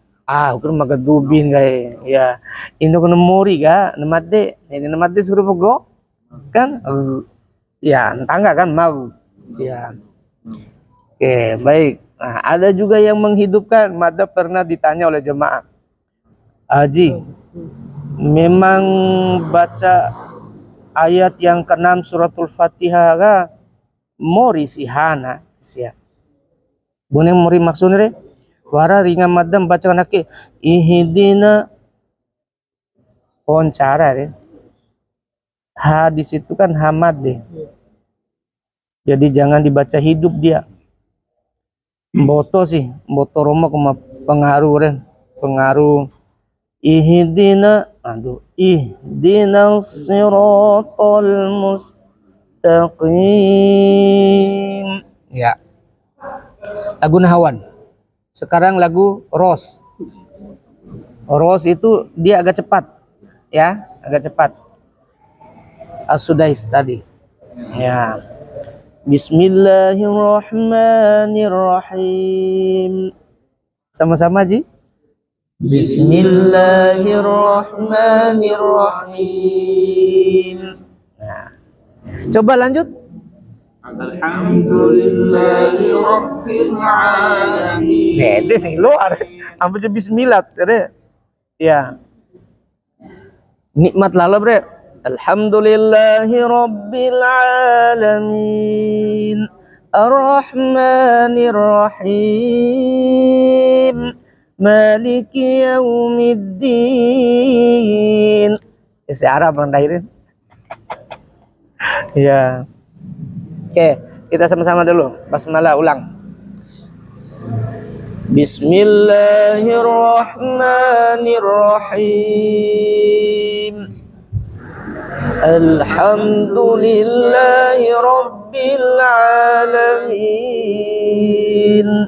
Ukur magadubin gay ya. Indo kono mori ga namadde, ini namadde suruh go kan ya tangga kan mag ya. Oke, baik. Nah, ada juga yang menghidupkan. Mada pernah ditanya oleh jemaah, Haji, memang baca ayat yang ke-6 suratul Fatihah ga mori sihana sia. Bune mori maksudnya re wara ringan madam baca anake ihdina cara re. Hadis itu kan hamad deh. Jadi jangan dibaca hidup dia. Boto sih, boto Roma kuma pengaruh re. Pengaruh ihdina ihdinas siratal mustaqim. Ya. Lagu Nahawan. Sekarang lagu Ros. Ros itu dia agak cepat. Ya, agak cepat. As-Sudais tadi. Ya. Bismillahirrahmanirrahim. Sama-sama Ji. Bismillahirrahmanirrahim. Nah, coba lanjut. Alhamdulillahi Rabbil Alamin. Itu sih luar. Ambil bismillah, ya. Nikmat lala bre. Alhamdulillahi Rabbil Alamin Ar-Rahmanir Rahim Maliki Yawmiddin. Isi Arab rendahirin. Ya. Oke, kita sama-sama dulu. Basmalah ulang. Bismillahirrahmanirrahim. Alhamdulillahi Rabbil Alamin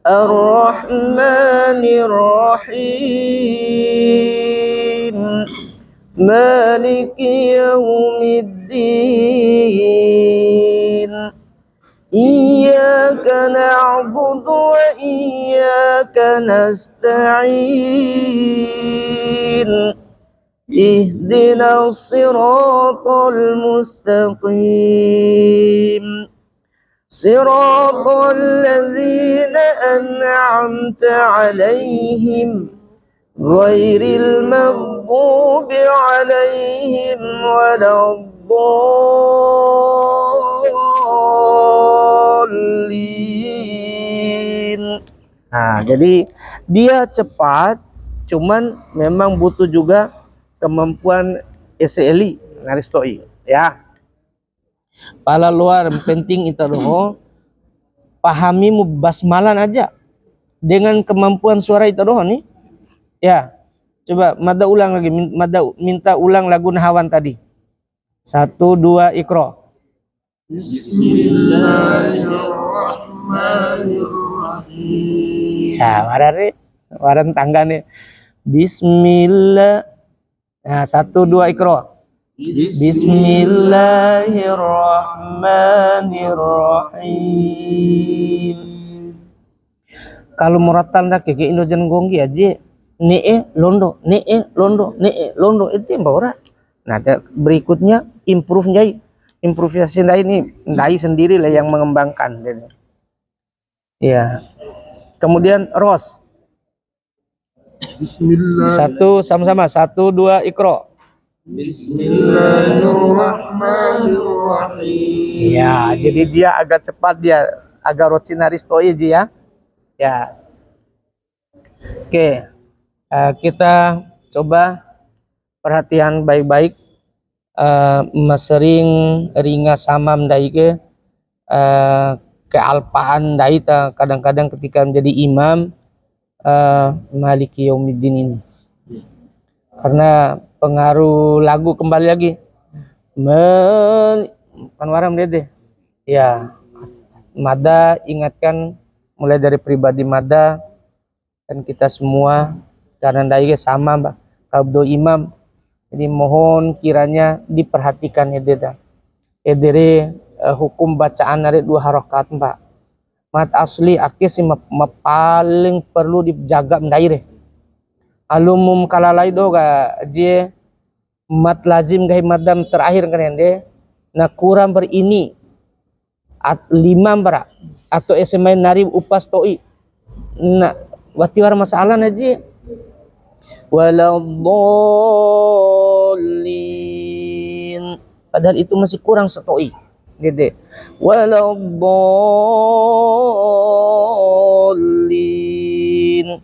Ar-Rahmanir Rahim Maliki Yawmiddin Iyyaka na'budu wa iyyaka nasta'in Ihdinas siratal mustaqim صراط الذين أنعمت عليهم غير المغضوب عليهم ولا الضالين. Nah, jadi dia cepat, cuman memang butuh juga kemampuan SLI Aristoi, ya. Pala luar penting itu doh, pahami basmalan aja dengan kemampuan suara itu doh nih, ya. Coba mada ulang lagi, minta ulang lagu Nahawan tadi. 1, 2, ikro. Bismillahirrahmanirrahim. Ya, waran tangga nih. Bismillah. Nah, 1, 2, ikro. Bismillahirrahmanirrahim. Kalau muratan dah keke Indo jan gonggi aja. Londo, londo itu yang bawa. Nah, berikutnya improvisasi ini dai sendiri lah yang mengembangkan. Ya. Kemudian ros. Bismillah. 1 sama-sama. 1, 2, ikro. Bismillahirrahmanirrahim. Ya, jadi dia agak cepat, dia agak rocinaristoi aja ya. Ya. Oke. Kita coba perhatian baik-baik. Sering ringa samam dai kealpaan dai ta kadang-kadang ketika menjadi imam Maliki Yaumiddin ini. Karena pengaruh lagu kembali lagi. Kan waram deh. Ya. Mada ingatkan mulai dari pribadi Mada dan kita semua karena dai sama Mbak kabdo imam. Jadi mohon kiranya diperhatikan ededa. Edere hukum bacaan dari 2 harokat Mbak. Mat asli akis paling perlu dijaga mendaire. Alumum kalalai do ga je mat lazim gai madam terakhir kan ende na kurang berini 5 bara atau SMA narib upas toi na wati war masalah naji waladdallin padahal itu masih kurang setoi gitu waladdallin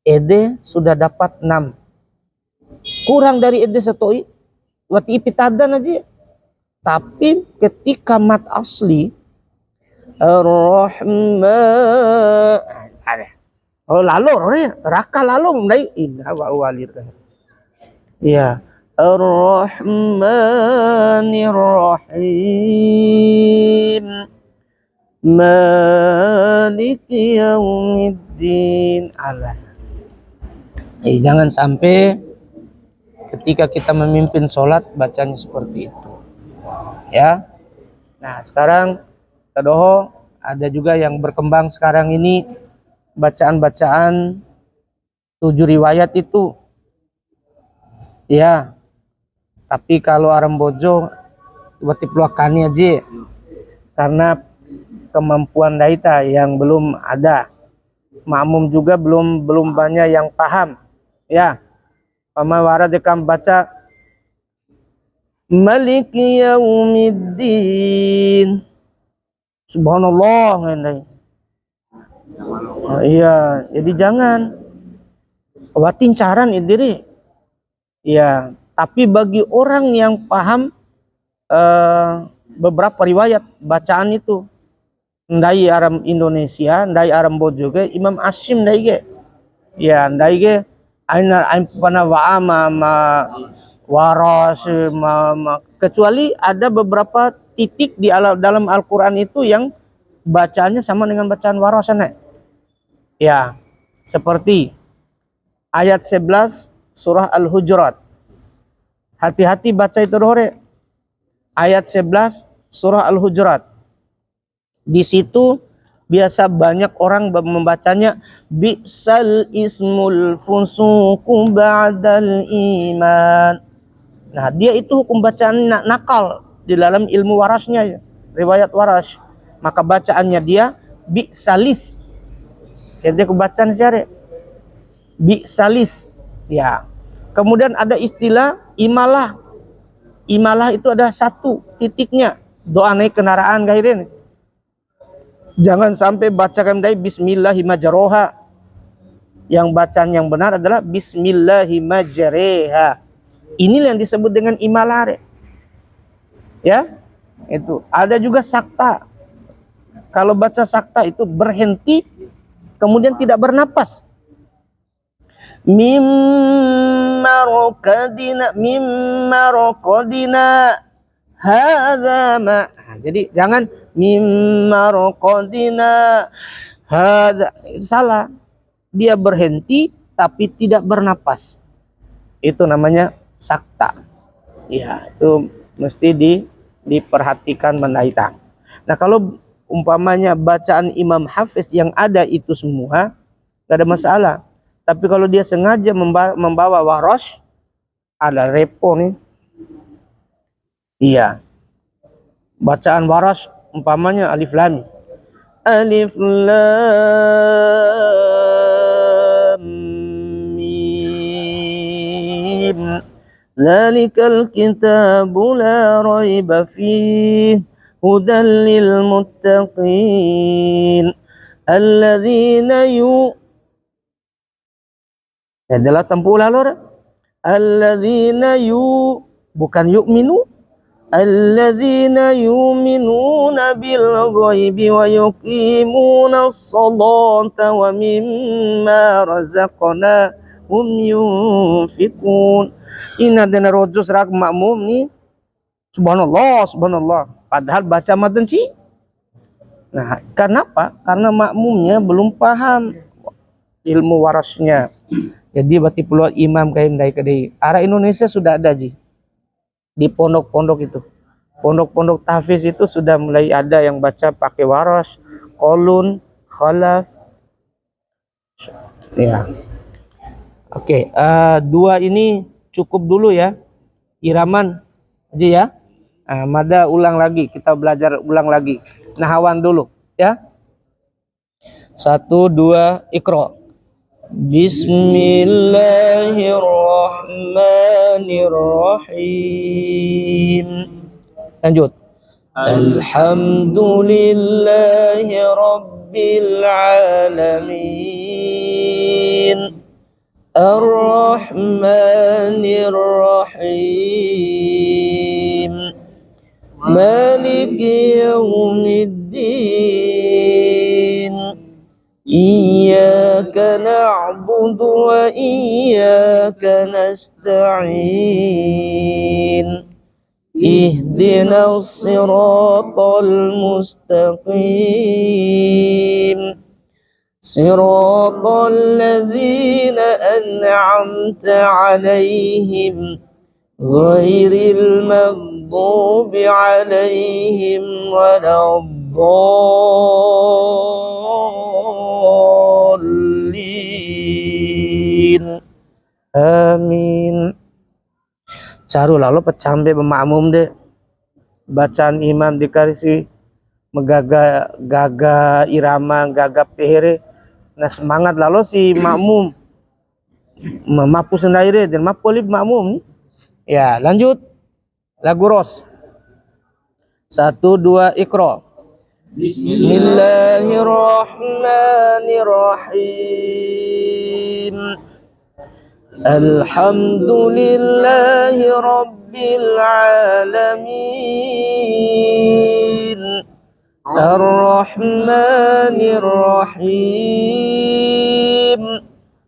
ede sudah dapat 6 kurang dari ede setoi wati ipitadan aja tapi ketika mat asli ar-rahman lalu raka lalu mulai inna wa walir ya ar-rahmanirrahim maliki yaumiddin Allah. Jangan sampai ketika kita memimpin sholat bacanya seperti itu. Ya. Nah, sekarang tadoho ada juga yang berkembang sekarang ini bacaan-bacaan 7 riwayat itu. Ya. Tapi kalau Aram Bojo buat pelakani aja. Karena kemampuan daita yang belum ada. Makmum juga belum banyak yang paham. Ya, pamawara dekam baca Maliki Yaumiddin. Subhanallah. Iya, jadi jangan watin caran idiri. Ya, tapi bagi orang yang paham beberapa riwayat bacaan itu, ndai Aram Indonesia, ndai Aram Bojo ge Imam Asyim ndai ge. Ya, ndai ge ain pana wa'ama ma waras kecuali ada beberapa titik di dalam Al-Qur'an itu yang bacaannya sama dengan bacaan warasan. Ya, seperti ayat 11 surah Al-Hujurat. Hati-hati baca itu dore. Ayat 11 surah Al-Hujurat. Di situ biasa banyak orang membacanya bi'sal ismul fusuqu ba'dal iman. Nah, dia itu hukum bacaan nakal di dalam ilmu warasnya, riwayat waras. maka bacaannya dia bi'salis. Jadi kebacaan syari bi'salis. Ya. Kemudian ada istilah imalah. Imalah itu ada satu titiknya. Doa naik kendaraan gairin. Jangan sampai bacakan dari bismillahirrahmanirrahim. Yang bacaan yang benar adalah bismillahirrahmanirrahim. Inilah yang disebut dengan imalah. Ya. Itu. Ada juga sakta. Kalau baca sakta itu berhenti kemudian tidak bernapas. Mimma raqadina hadza ma. Jadi jangan mimma raqadina hadza, itu salah. Dia berhenti tapi tidak bernapas. Itu namanya sakta. Ya, itu mesti diperhatikan menaita. Nah, kalau umpamanya bacaan Imam Hafiz yang ada itu semua, gak ada masalah. Tapi kalau dia sengaja membawa warosh, ada repo nih. Iya. Bacaan warosh umpamanya alif lam. Alif lam mim. Dzalikal kitabu la raiba fihi hudan lil muttaqin alladzina adalah tempuh lalu alladzina bukan yu'minu, alladzina yu'minuna bil ghaibi wa yuqimuna as-salata wa mimma razaqnahum yunfiqun. Ini ada rojo serak makmum nih, subhanallah subhanallah, padahal baca matan sih. Nah, kenapa? Karena makmumnya belum paham ilmu warasnya. Jadi berarti peluang imam kain dari kedai. Arah Indonesia sudah ada ji. Di pondok-pondok itu. Pondok-pondok tahfiz itu sudah mulai ada yang baca pakai waras, kolun, khalaf. Ya. Oke, dua ini cukup dulu ya. Iraman aja ya. Mada ulang lagi, kita belajar ulang lagi. Nahawan dulu ya. 1, 2, Iqra. Bismillahirrahmanirrahim. Lanjut. Alhamdulillahi rabbil alamin. Ar-Rahmanir-Rahim. Maliki yaumiddin. Iyyaka na'budu wa iyyaka nasta'in. Ihdinas siratal mustaqim. Siratal ladzina an'amta 'alaihim ghairil maghdubi 'alaihim waladdallin. Amin. Caru lalu pecambe pemakmum deh. Bacaan imam dikasih gaga irama, gaga pehere. Nah semangat lalu si makmum mampu sendiri dan mampu lip makmum. Ya lanjut lagu ros. 1, 2, Iqra. Bismillahirrahmanirrahim. Alhamdulillahi rabbil alamin. Ar-Rahmanir-Rahim.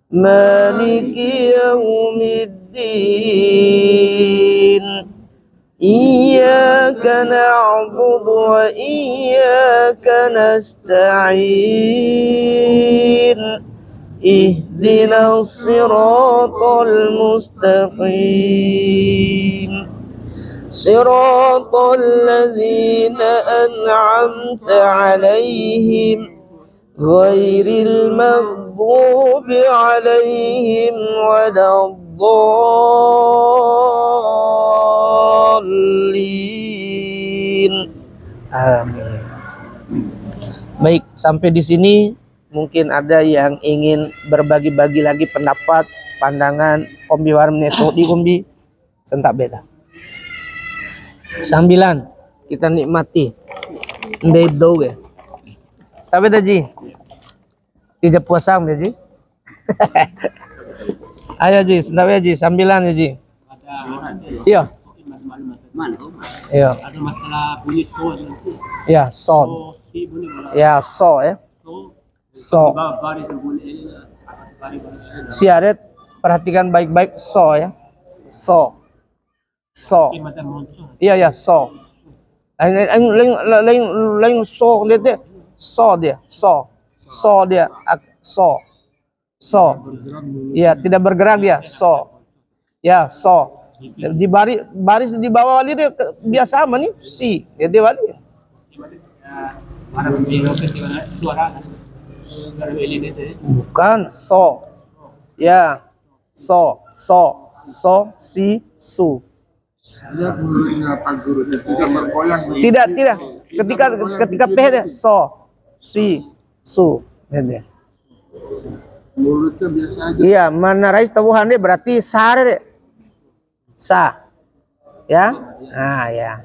Maliki yaumiddin. Iyyaka na'budu wa iyyaka nasta'in. Ihdinas siratal mustaqim. Siratal ladzina an'amta 'alaihim ghairil maghdubi 'alaihim waladdallin. Amin. Baik, sampai di sini mungkin ada yang ingin berbagi-bagi lagi pendapat, pandangan, kombi warm neso di kombi sentak beta. Sambilan kita nikmati. Ndai do ge. Sampai tadi. Tidak puasa ya Ji. Ayo Ji, sentak ya Ji, sambilan ya Ji. Iya. Iya. Ada masalah bunyi so nanti. Ya, son. So si bunyi bola. Ya, so ya. So So. baris bunyi baris bunyi. Siaret perhatikan baik-baik so ya. So. So. Si mata muncul. Iya ya, so. Lain so lihat deh. So dia, so. So dia, so. So. Iya, tidak bergerak dia, so. Ya, so. Di baris di bawah wali dia biasa sama nih, si. Dia wali. Mana biru ketika suara suara ini deh. Bukan so. Ya. So, si, su. Lihat mulutnya Pak Guru tidak bergoyang. Tidak. Ketika ph deh, so, si, su. Lihat deh. Mulutnya biasa aja. Iya, mana rais tabuhan deh berarti sare deh. Sa. Ya? Ah, ya.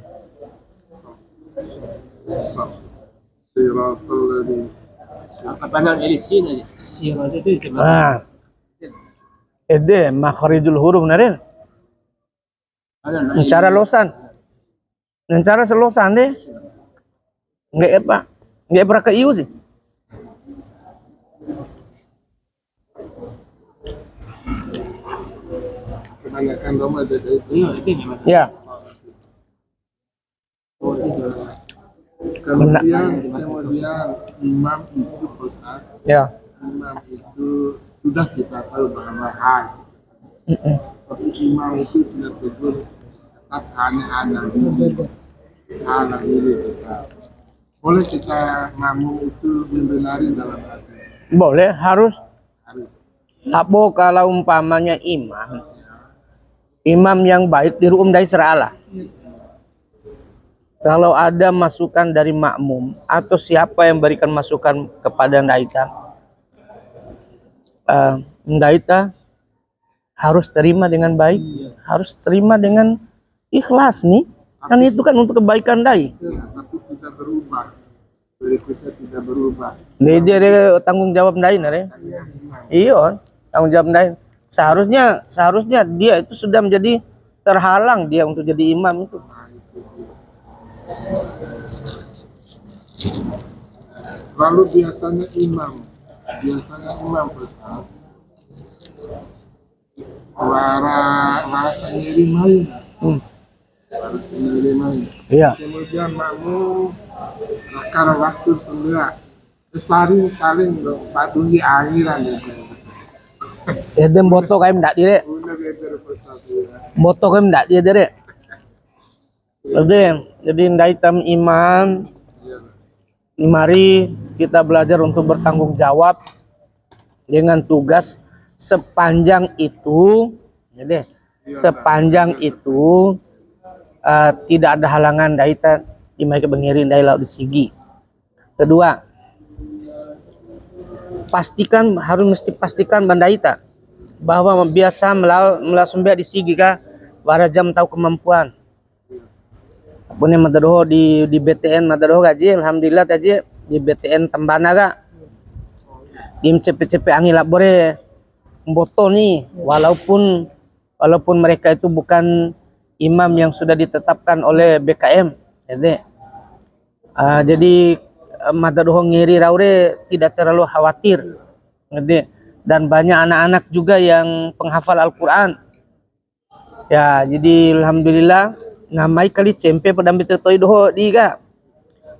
Siratal ladzi. Apa panang ini sini aja. Sirah itu cuma. Ah. Ede makharijul huruf narin. Ada Cara losan. Cara selosan deh. Enggak apa? Enggak pernah ke iu sih. Kebanyakan Roma ada itu. Iya, itu memang. Ya. Kemudian imam itu Ustaz, Ya. imam itu sudah kita tahu bahwa tapi imam itu tidak tegur tetap hanya ada diri kita. Boleh kita ngomong itu membenari dalam hati. Boleh, harus. Harus. Abo kalau umpamanya imam yang baik diruum dari serala. Kalau ada masukan dari makmum atau siapa yang berikan masukan kepada ndaita harus terima dengan baik, harus terima dengan ikhlas nih. Kan itu kan untuk kebaikan dai. Tapi tidak berubah. Berikutnya tidak berubah. Dia tanggung jawab dai nare. Iya, tanggung jawab dai. Seharusnya dia itu sudah menjadi terhalang dia untuk jadi imam itu. Lalu biasanya imam Ustaz, rasa nyeri main. Rasa nyeri main. Iya. Kemudian makmum karena waktu semula saling patuhi akhiran itu. Dia boto kayak ndak dire. Udah better Ustaz ya. Boto kayak ndak dia dire. Jadi ndaitam imam. Mari kita belajar untuk bertanggung jawab dengan tugas sepanjang itu. Jadi sepanjang itu tidak ada halangan daita di mai kebengirin dai laut disigi. Kedua, mesti pastikan bandaita bahwa biasa melasumbe disigi ka warajam tahu kemampuan. Punya madadoho di BTN madadoho gaji alhamdulillah taji di BTN Tembana ga di CP angin labore boto nih walaupun mereka itu bukan imam yang sudah ditetapkan oleh BKM jadi madadoho ngiri raure tidak terlalu khawatir dan banyak anak-anak juga yang penghafal Al-Quran ya, jadi alhamdulillah ngamai kali cempe pedambi tetoi doho diga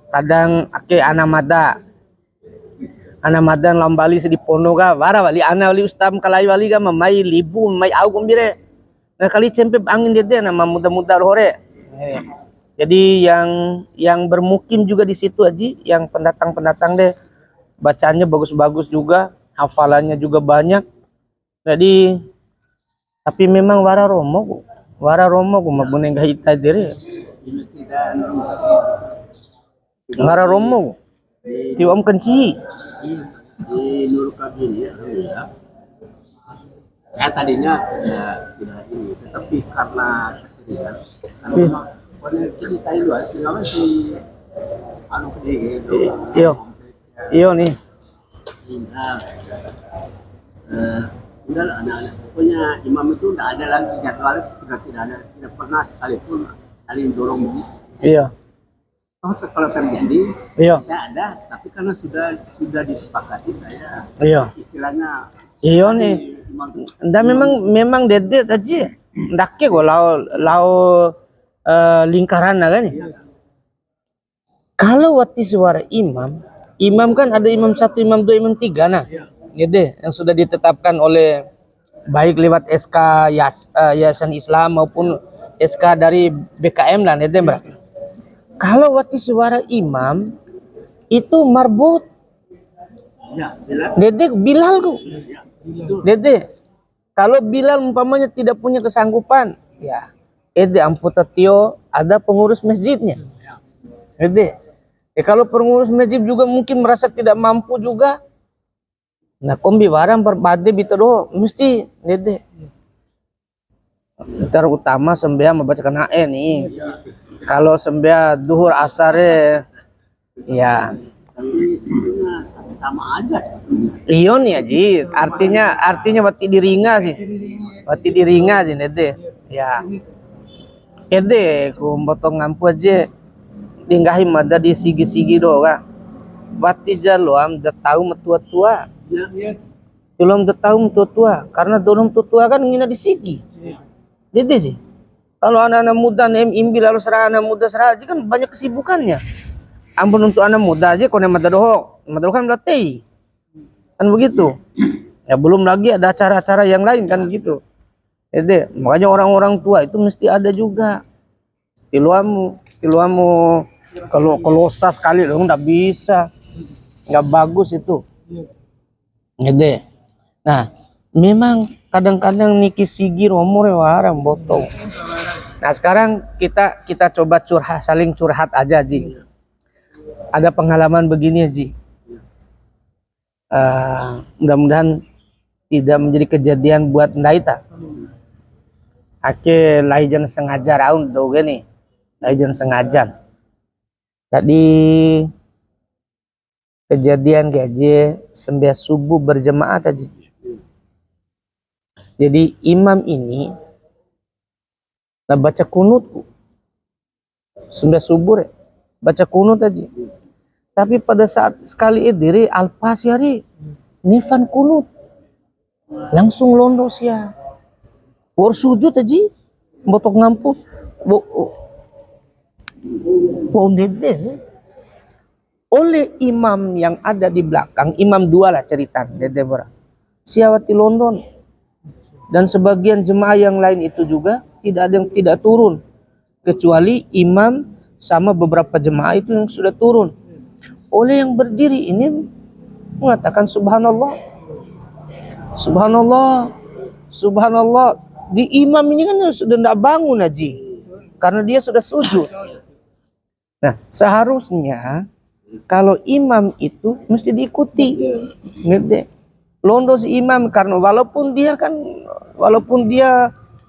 kadang ake anamadan lambali sedi pono ga wara wali ana wali ustam kalai wali ga mamai libu mamai au gombire nah kali cempe angin dia nama muda-muda rohore jadi yang bermukim juga di situ aja yang pendatang deh bacaannya bagus-bagus juga hafalannya juga banyak jadi tapi memang wara romo ku mabuneng gahita dire. Wara romo. Ti om kenci. Di Nurul Kabin ya, alhamdulillah. Saya tadinya tidak ini, tetapi karena kesedihan, karena memang cerita itu kenapa si anu gede gitu, Iyo. Iyo nih. sehingga udah lah, anak-anak pokoknya imam itu tidak ada lagi jadwalnya, sudah tidak ada, tidak pernah sekalipun saling dorong begitu. Iya. Oh, kalau terjadi, Iya. saya ada, tapi karena sudah disepakati saya Iya. istilahnya Iyo nih. imam Nda memang dede aja. Ndake kok lau lingkaran kan nih. Kalau waktu suara imam kan ada imam 1, imam 2, imam 3 nah. Gitu yang sudah ditetapkan oleh baik lewat SK Yayasan Islam maupun SK dari BKM lah gitu, Bro. Kalau waktu suara imam itu marbut. ya bilang Dede Bilal tuh. Dede kalau Bilal umpamanya tidak punya kesanggupan, ya Ede amputatio ada pengurus masjidnya. Ede. Kalau pengurus masjid juga mungkin merasa tidak mampu juga. Nah, kombi warang berbade bitero mesti Dede. Terutama sembahyang membacakan HE nih. Kalau sembahyang duhur asare ya tapi sebenarnya sama aja sebetulnya. iyo nih Aji, artinya wati diringa sih. Wati diringa sih Dede. Ya. Ede ku potong ngampu aja. Dinggahi mada di sigi-sigi do ka. Wati jaluam da tahu metua-tua. Ya, Belum da tahu metua-tua karena dorong tua kan ngina di sigi. Dede sih. Kalau anak-anak muda imbi lalu serah anak muda serah aja kan banyak kesibukannya. Ampun untuk anak muda aja kono madadoho kan melatih. Kan begitu. Ya belum lagi ada acara-acara yang lain kan begitu. Dede, makanya orang-orang tua itu mesti ada juga. Tiluamu kalau sas sekali dong nggak bisa. Nggak bagus itu. Dede. Nah, memang kadang-kadang niki sigi romor warang botol. Nah, sekarang kita coba saling curhat aja, Ji. Ada pengalaman begini, Ji. Mudah-mudahan tidak menjadi kejadian buat Ndaita. Ake laijan sengaja raun do gini. Laijan sengaja. Tadi kejadian gaji sembahyang subuh berjemaah tadi. Jadi imam ini baca kunut sembahyang subuh baca kunut aja. Tapi pada saat sekali diri alpasyari nifan kunut langsung londo sia. Bor sujud aja botok ngampu oleh imam yang ada di belakang, imam 2 lah cerita Dede Bora. Siawati London dan sebagian jemaah yang lain itu juga tidak ada yang tidak turun kecuali imam sama beberapa jemaah itu yang sudah turun. Oleh yang berdiri ini mengatakan subhanallah, subhanallah, subhanallah. Di imam ini kan sudah tidak bangun aja karena dia sudah sujud. Nah, seharusnya kalau imam itu mesti diikuti. Gitu. Londo si imam karena walaupun dia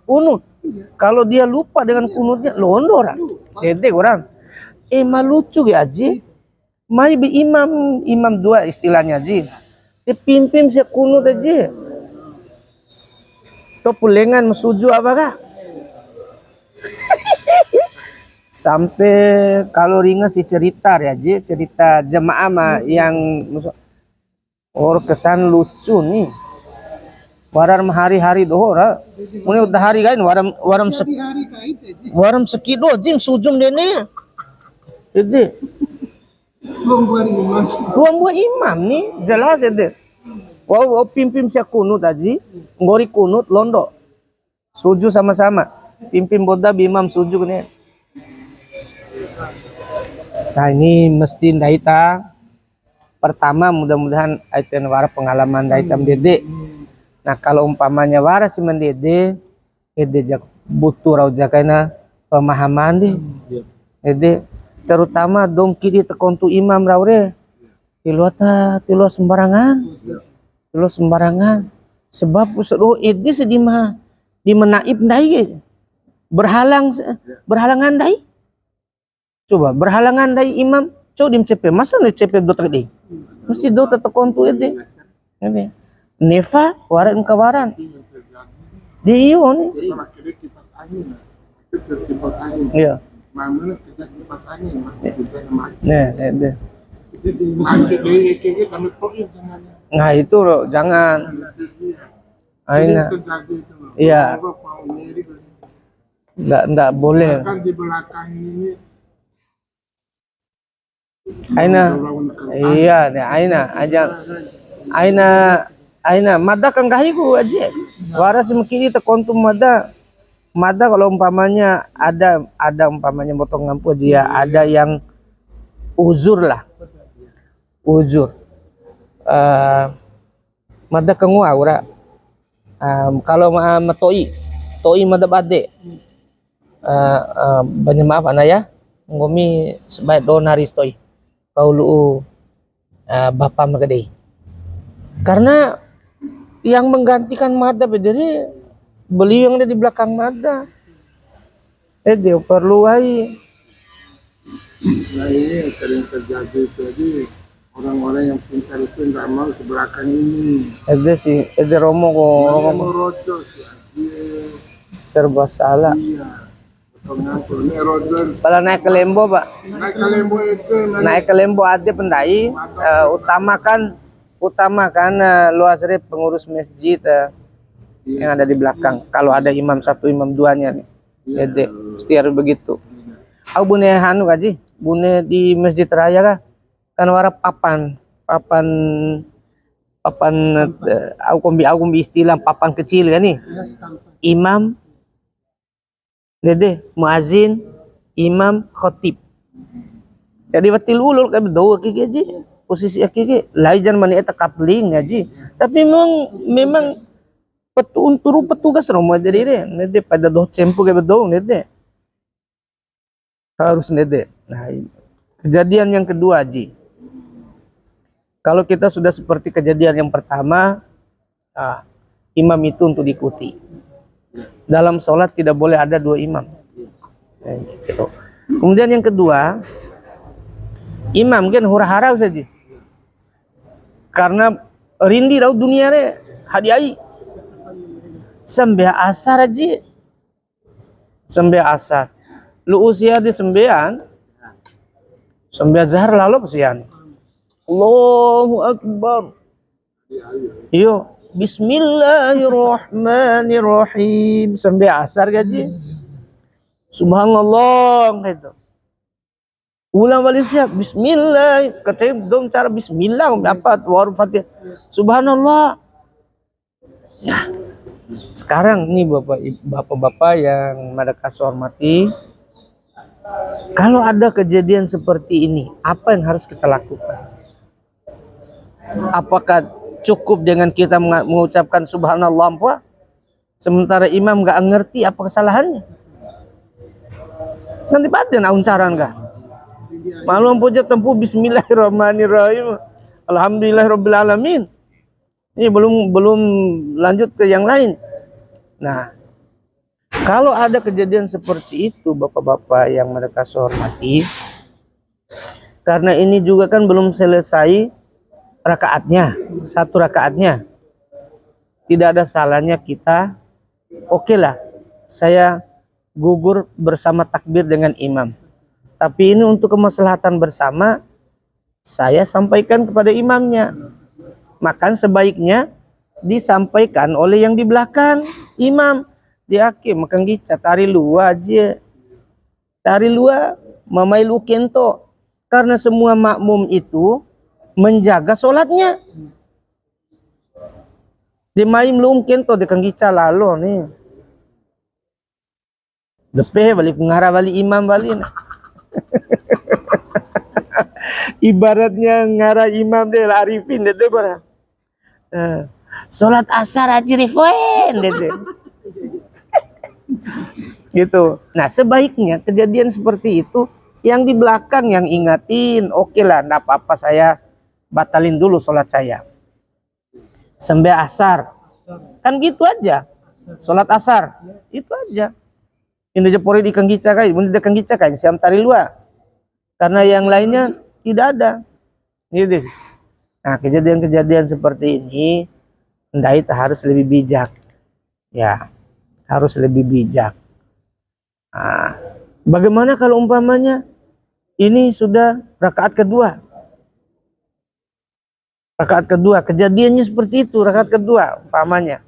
kunut, kalau dia lupa dengan kunutnya londo orang. Dede orang. Lucu ya Aji. Mai be imam 2 istilahnya Aji. Dipimpin si kunut aja. To pulengan mesuju apakah? Sampai kalau ringan si cerita ya Ji, cerita jemaah mah yang kesan lucu nih. Waram hari-hari dohora. Mune udah hari kain waram sekido jim sujum dene. Jadi ruang buat imam nih jelas ya deh. Wow, pimpin siya kunut aji, ngori kunut londo, suju sama-sama, pimpin boda bimam suju nih. Nah ini mesti Ndaita pertama mudah-mudahan aiten wara pengalaman Ndaita Dede. Nah kalau umpamanya wara si mendede, Dede butuh rau jakaina pemahaman deh, Dede terutama dong kiri tekontu imam raure. Tilua sembarangan. Tilua sembarangan. Sebab usah ini sedih di menaib dai berhalangan dai. Coba berhalangan dai imam. Coba dim cepe masa nih cepe do tadi. Mesti do tetekon tu itu. Ini. Nefa waran kawaran. Di iyo nih. Jadi pakai kipas angin. Itu kipas angin. Iya. Mana kita kipas angin, pakai kita mati. Nah. Itu mati dari kayaknya kami koin jangan. Nah itu loh, jangan. Aina. Itu jadi itu. Iya. Mau mirip. Enggak boleh. Kan di belakang ini Aina. Iya, nih Aina aja. Aina mada kang gahiku aja. Waras mekini tekontum mada. Mada kalau umpamanya ada umpamanya motong ngampu aja ya, ada yang uzur lah. Uzur. Mada kengu aura. Kalau toi mada bade. Banyak maaf anak ya. Ngomi sebaik donaris toi. Kau lu bapak magade. Karena yang menggantikan mada bedanya beliau yang ada di belakang mada. Dia perlu ai. Nah ini yang sering terjadi jadi orang-orang yang pintar itu nggak mau ke belakang ini. Romo Romo kok rojo sih. serba salah. Iya. Pengampur ini rojo. Kalau naik ke Lembo, Pak. Naik ke lembu itu. Naik ke Lembo ada pendai, utamakan luas pengurus masjid yang ada di belakang. Kalau ada imam satu, imam duanya nih. Jadi mesti harus begitu. Aku bune hanu gaji, bune di masjid raya kah? Kan wara papan, aku kombi istilah papan kecil kan nih. Imam, dede, muazin, imam, khotib. Jadi batil ulul kan berdoa kiki aja. Posisi kiki, laijan mani eta kapling aja. Tapi memang petugas rumah jadi deh. Nede pada doh cempu ke berdoa nede. Harus nede. Nah, kejadian yang kedua Ji. Kalau kita sudah seperti kejadian yang pertama, imam itu untuk diikuti. Dalam sholat tidak boleh ada dua imam. Gitu. Kemudian yang kedua, imam kan hura-hara saja. Karena rindi rau dunia re hadiai. Sampai asar aja. Sampai asar. Lu usia di sembian zahar lalu pesian. Allahu Akbar. Yo, Bismillahirrahmanirrahim. Sampai asar gaji. Subhanallah gitu. Ulang balik siap. Bismillah. Katanya dong cara Bismillah. Apa? Warung Fatihah. Subhanallah. Ya. Sekarang nih bapak-bapak yang mereka hormati. Kalau ada kejadian seperti ini, apa yang harus kita lakukan? Apakah cukup dengan kita mengucapkan subhanallah apa? Sementara imam nggak ngerti apa kesalahannya? Nanti batin auncaran kah? Malu puja tempuh Bismillahirrahmanirrahim. Alhamdulillahirobbilalamin. Ini belum lanjut ke yang lain. Nah, kalau ada kejadian seperti itu, bapak-bapak yang mereka hormati, karena ini juga kan belum selesai rakaatnya, satu rakaatnya, tidak ada salahnya kita, oke lah, saya gugur bersama takbir dengan imam. Tapi ini untuk kemaslahatan bersama, saya sampaikan kepada imamnya. Maka sebaiknya disampaikan oleh yang di belakang imam. Dia makan gica tari luar aja. Tari luar mamai lu kento. Karena semua makmum itu menjaga sholatnya. Di maim lu kento di kang gica lalu nih. Depe balik pengarah balik imam balik. Ibaratnya ngarah imam deh arifin deh barang. Sholat asar aja rifoen deh. Gitu. Nah sebaiknya kejadian seperti itu yang di belakang yang ingatin, oke lah, nggak apa-apa saya batalin dulu sholat saya. Sampai asar, kan gitu aja. Sholat asar, itu aja. Ini jepori di kanggica kai, ini di kanggica kai, siam tari lua. Karena yang lainnya tidak ada. Gitu. Nah, kejadian-kejadian seperti ini, hendaknya harus lebih bijak. Ya, harus lebih bijak. Nah, bagaimana kalau umpamanya ini sudah rakaat kedua? Rakaat kedua, kejadiannya seperti itu, rakaat kedua umpamanya.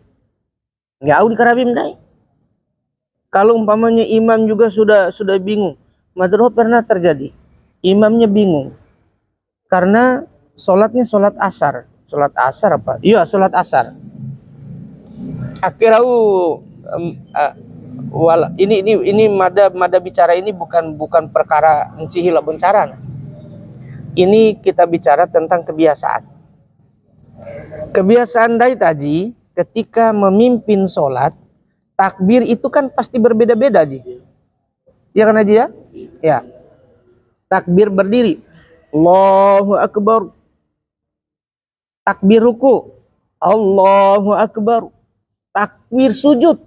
Nggak au dikarabim dai. Kalau umpamanya imam juga sudah bingung. Madroh pernah terjadi. Imamnya bingung. Karena sholatnya sholat asar. Sholat asar apa? Iya, sholat asar. Akhirnya ini mada bicara ini bukan perkara encihila bencara. Ini kita bicara tentang kebiasaan. Kebiasaan dai taji ketika memimpin sholat, takbir itu kan pasti berbeda-beda Ji. Ya kan Haji ya? Ya. Takbir berdiri, Allahu Akbar. Takbir ruku, Allahu Akbar. Takbir sujud,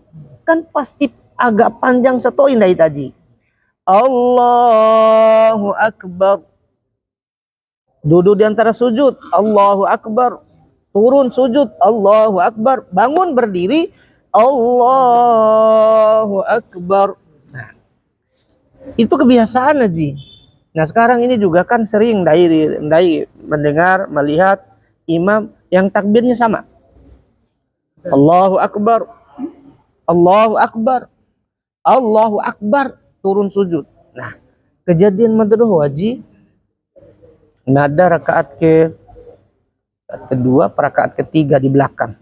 kan pasti agak panjang setoin dai taji. Allahu Akbar. Duduk di antara sujud, Allahu Akbar. Turun sujud, Allahu Akbar. Bangun berdiri, Allahu Akbar. Nah, itu kebiasaan Haji. Nah, sekarang ini juga kan sering dai mendengar, melihat imam yang takbirnya sama. Allahu Akbar. Allahu Akbar. Allahu Akbar. Turun sujud. Nah, kejadian madroh Haji, nada rakaat kedua, rakaat ketiga di belakang.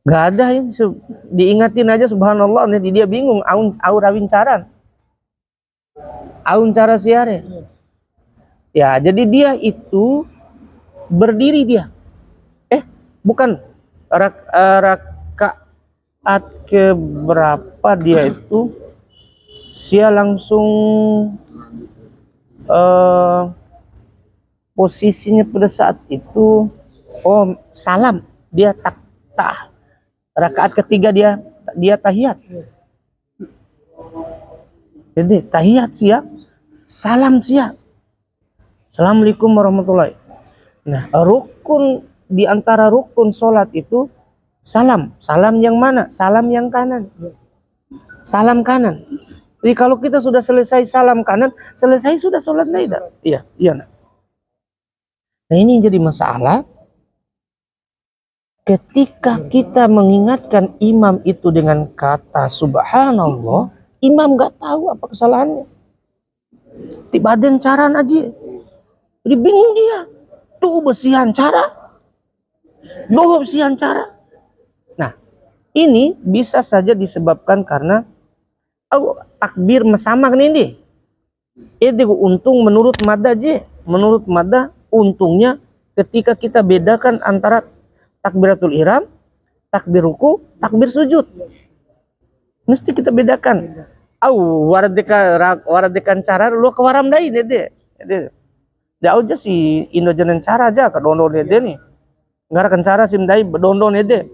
Gak ada yang diingatin aja subhanallah, nanti dia bingung, au rawin caran. Aun cara siare. Ya, jadi dia itu berdiri dia. Bukan rakaat keberapa dia itu, sia langsung posisinya pada saat itu salam, dia tak rakaat ketiga dia tahiyat. Jadi tahiyat sia, salam sia, assalamualaikum warahmatullahi. Nah, rukun di antara rukun sholat itu salam yang mana? Salam yang kanan. Salam kanan. Jadi kalau kita sudah selesai salam kanan, selesai sudah sholat tidak? Iya. Nah, ini jadi masalah ketika kita mengingatkan imam itu dengan kata subhanallah, imam gak tahu apa kesalahannya. Tiba-tiba cara aja. Jadi bingung dia. Tuh besian cara. Doh besian cara. Nah, ini bisa saja disebabkan karena takbir sama kan ini. Itu untung menurut mada aja. Menurut mada untungnya ketika kita bedakan antara takbiratul ihram, takbir ruku, takbir sujud. Mesti kita bedakan. Waradekan cara lu ke waram dai dede. Da aja si Indojanen cara aja ke dondo dede nih. Ngarakan cara sim dai dondo dede.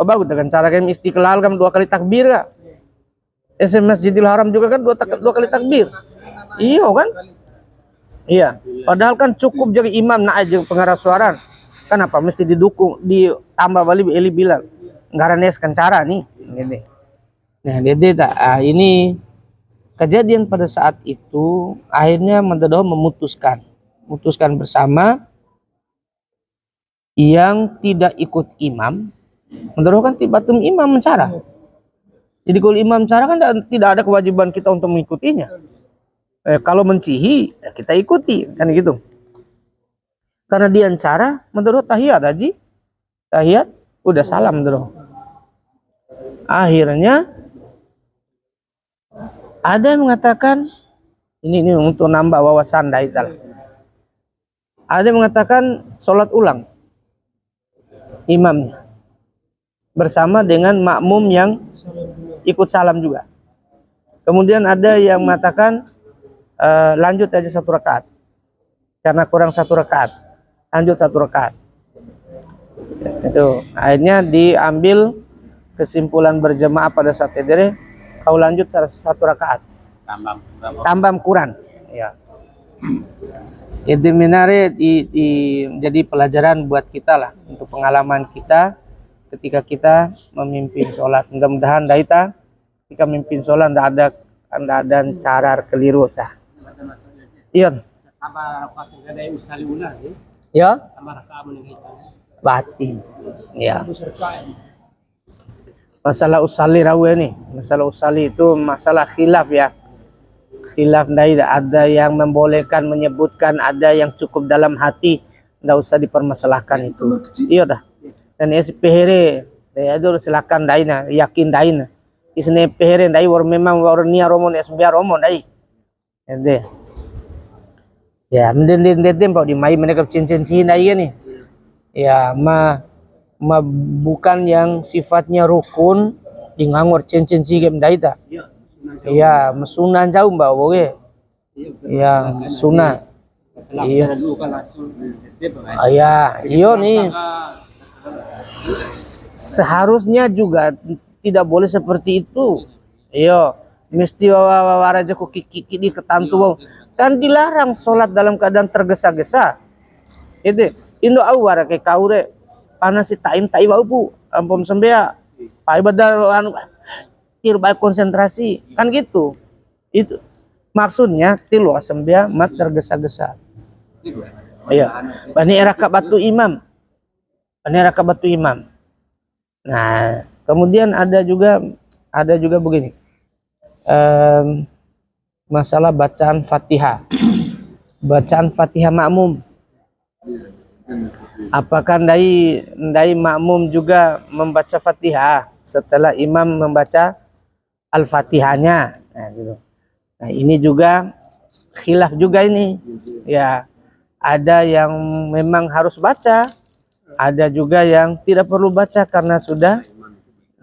Bagus dengan cara kayak Istiqlal kan 2 kali takbir ka. SMS Masjidil Haram juga kan 2 kali takbir. Iya kan? Iya. Padahal kan cukup jadi imam nak aja pengarah suara. Kenapa mesti didukung, ditambah balik Eli Bilal. Ngaranes kan cara nih. Gini. Nah, dede tak ini kejadian pada saat itu akhirnya mendadak memutuskan bersama yang tidak ikut imam. Mendadak kan tiba-tiba imam mencara. Jadi kalau imam cara kan tidak ada kewajiban kita untuk mengikutinya. Kalau mencihi ya kita ikuti kan gitu. Karena dia cara menurut tahiyat Haji. Tahiyat udah salam menurut. Akhirnya ada yang mengatakan ini untuk nambah wawasan daital. Ada yang mengatakan sholat ulang imamnya bersama dengan makmum yang ikut salam juga. Kemudian ada yang mengatakan lanjut aja 1 rakaat. karena kurang 1 rakaat, lanjut 1 rakaat. Itu akhirnya diambil kesimpulan berjamaah pada saat tedere, kau lanjut 1 rakaat tambah Quran ya. Itu menarik jadi pelajaran buat kita lah, untuk pengalaman kita ketika kita memimpin sholat. Mudah-mudahan daita ketika memimpin sholat tidak ada cara keliru tah. Iya. Tambah rakaat yang ada yang usali ulah ya. Ya, Tambah rakaat meninggikan. bati. Ya. Serta Masalah usali rawe nih. Masalah usali itu masalah khilaf ya. Khilaf ada yang membolehkan, menyebutkan, ada yang cukup dalam hati, tidak usah dipermasalahkan itu. Iya dah. Dan SPHR ya itu silakan daina, yakin daina. Isne pehere dai war memang war nia romon SBR romon dai. Ede. Ya, menden pak di mai mereka cincin dai nih. Ya, bukan yang sifatnya rukun di ngangor cincin game dai ta. Ya, mesunan jauh mbak boge. Ya, sunnah. Iya. Ya, iyo nih. Seharusnya juga tidak boleh seperti itu. Iyo, mesti waraja ku kiki di ketantu kan dilarang sholat dalam keadaan tergesa-gesa. Itu Indo awara ke kaure panas si taim bau bu ampun sembea pai badal anu tir baik konsentrasi kan gitu. Itu maksudnya tilu sembea mat tergesa-gesa. Iya, bani rakaat batu imam. Bani rakaat batu imam. Nah, kemudian ada juga begini, masalah bacaan Fatihah, bacaan Fatihah makmum. Apakah ndai makmum juga membaca Fatihah setelah imam membaca Al-Fatihahnya? Nah, gitu. Nah, ini juga khilaf juga ini. Ya, ada yang memang harus baca, ada juga yang tidak perlu baca karena sudah.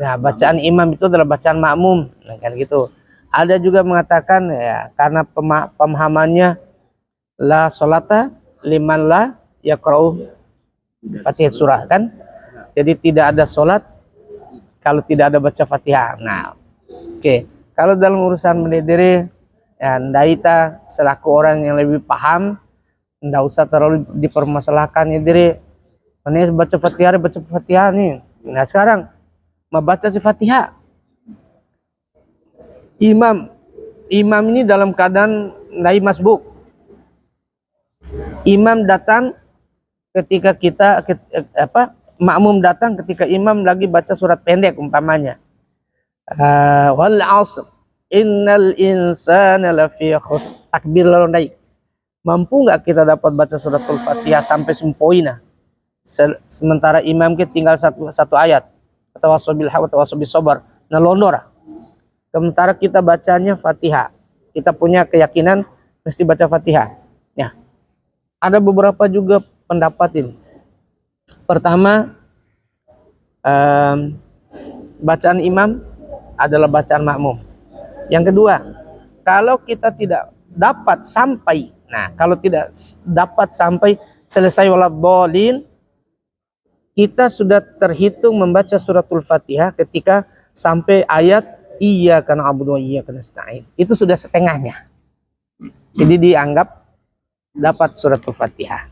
Nah, bacaan imam itu adalah bacaan makmum, nah, kan gitu. Ada juga mengatakan ya karena pemahamannya la sholata liman la yaqra'u Fatihah surah kan. Jadi tidak ada sholat kalau tidak ada baca Fatihah. Nah, oke. Kalau dalam urusan mendedere ya ndaita selaku orang yang lebih paham, ndak usah terlalu dipermasalahkan ya diri. Ini baca Fatihah nih. Nah, sekarang membaca si Fatihah. Imam ini dalam keadaan naik masbuk. Imam datang ketika makmum datang ketika imam lagi baca surat pendek umpamanya. Wal 'asr innal insana lafi khusr. Takbir lalu naik. Mampu nggak kita dapat baca suratul Fatihah sampai sempoina? Sementara imam kita tinggal satu ayat. Tawasobil haq tawasobil sabar. Nah londora. Sementara kita bacanya Fatihah. Kita punya keyakinan mesti baca Fatihah. Ya. Ada beberapa juga pendapat ini. Pertama, bacaan imam adalah bacaan makmum. Yang kedua, kalau kita tidak dapat sampai, kalau tidak dapat sampai selesai waladhdallin, kita sudah terhitung membaca suratul Fatihah ketika sampai ayat iyyaka na'budu wa iyyaka nasta'in. Itu sudah setengahnya. Jadi dianggap dapat suratul Fatihah.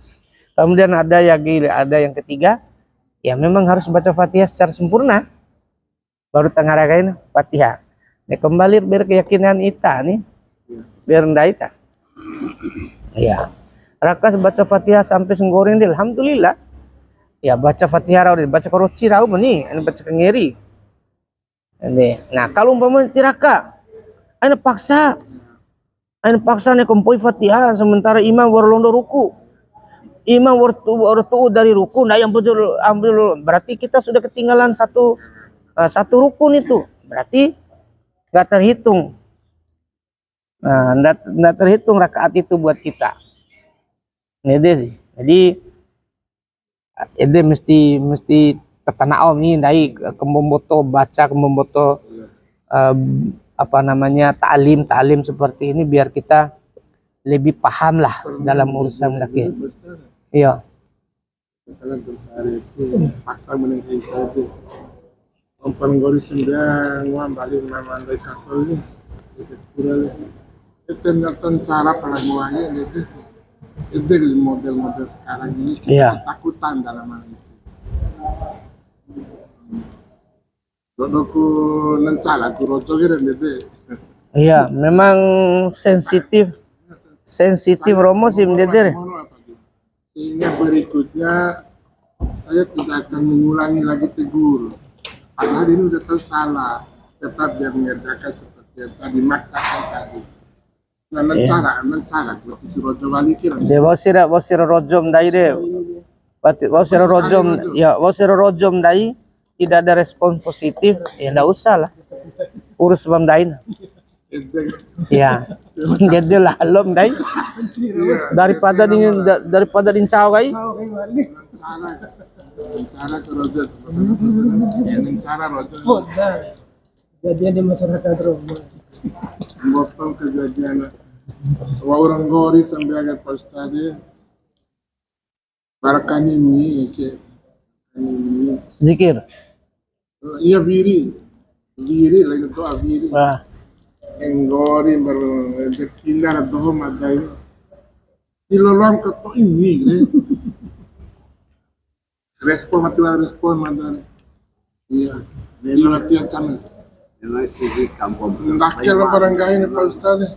Kemudian ada yang ketiga, ya memang harus baca Fatihah secara sempurna. Baru tengah ragain Fatihah. Nah, kembali biar keyakinan kita nih, biar rendah kita. Ya, rakas baca Fatihah sampai senggoreng deh, alhamdulillah. Ya baca Fatihah raw, baca koroci raw nih, ini baca kengeri. Nah kalau umpamanya tiraka, ane paksa nih kompoi Fatihah sementara imam warlondo ruku, imam wartu dari ruku, nah yang betul ambil berarti kita sudah ketinggalan satu rukun itu, berarti nggak terhitung. Nah, nggak terhitung rakaat itu buat kita. Ini deh sih. Jadi mesti tertanam nih dari kemboboto baca ta'lim seperti ini biar kita lebih paham lah dalam urusan laki. Iya. Kalau bersari itu paksa menengah itu. Ompan gori sendiri ngam balik mamandai kasol ini. Itu kurang. Itu ternyata cara pelamuannya itu. Itu model-model sekarang ini Iya. ketakutan dalam hal itu. Dodoku nencala ku rojo gitu gitu. Iya, memang sensitif Romo sih Deder. Sehingga berikutnya saya tidak akan mengulangi lagi tegur. Padahal ini udah tahu salah, tetap dia mengerjakan seperti yang tadi maksakan tadi. Nah, cara seperti si rojo balikin. Dia wasir rojom dai deh. Wasir rojom dai tidak ada respon positif, ya enggak usah lah. Urus bam dain. Ya. Jadi lah alom dai. Daripada din caw kai. Cara ke rojo, cara rojo. Kejadian di masyarakat Romo. Motong kejadian orang gori sampai agak pas tadi. Barakan ini, ini. Zikir. Iya viri lagi tu viri. Wah, Enggori berdekinar doh madai. Ilolom ke to ini, respon madai. Iya, latihan kami. Memang sih kampung. Nakal barangay ni Pak Ustaz.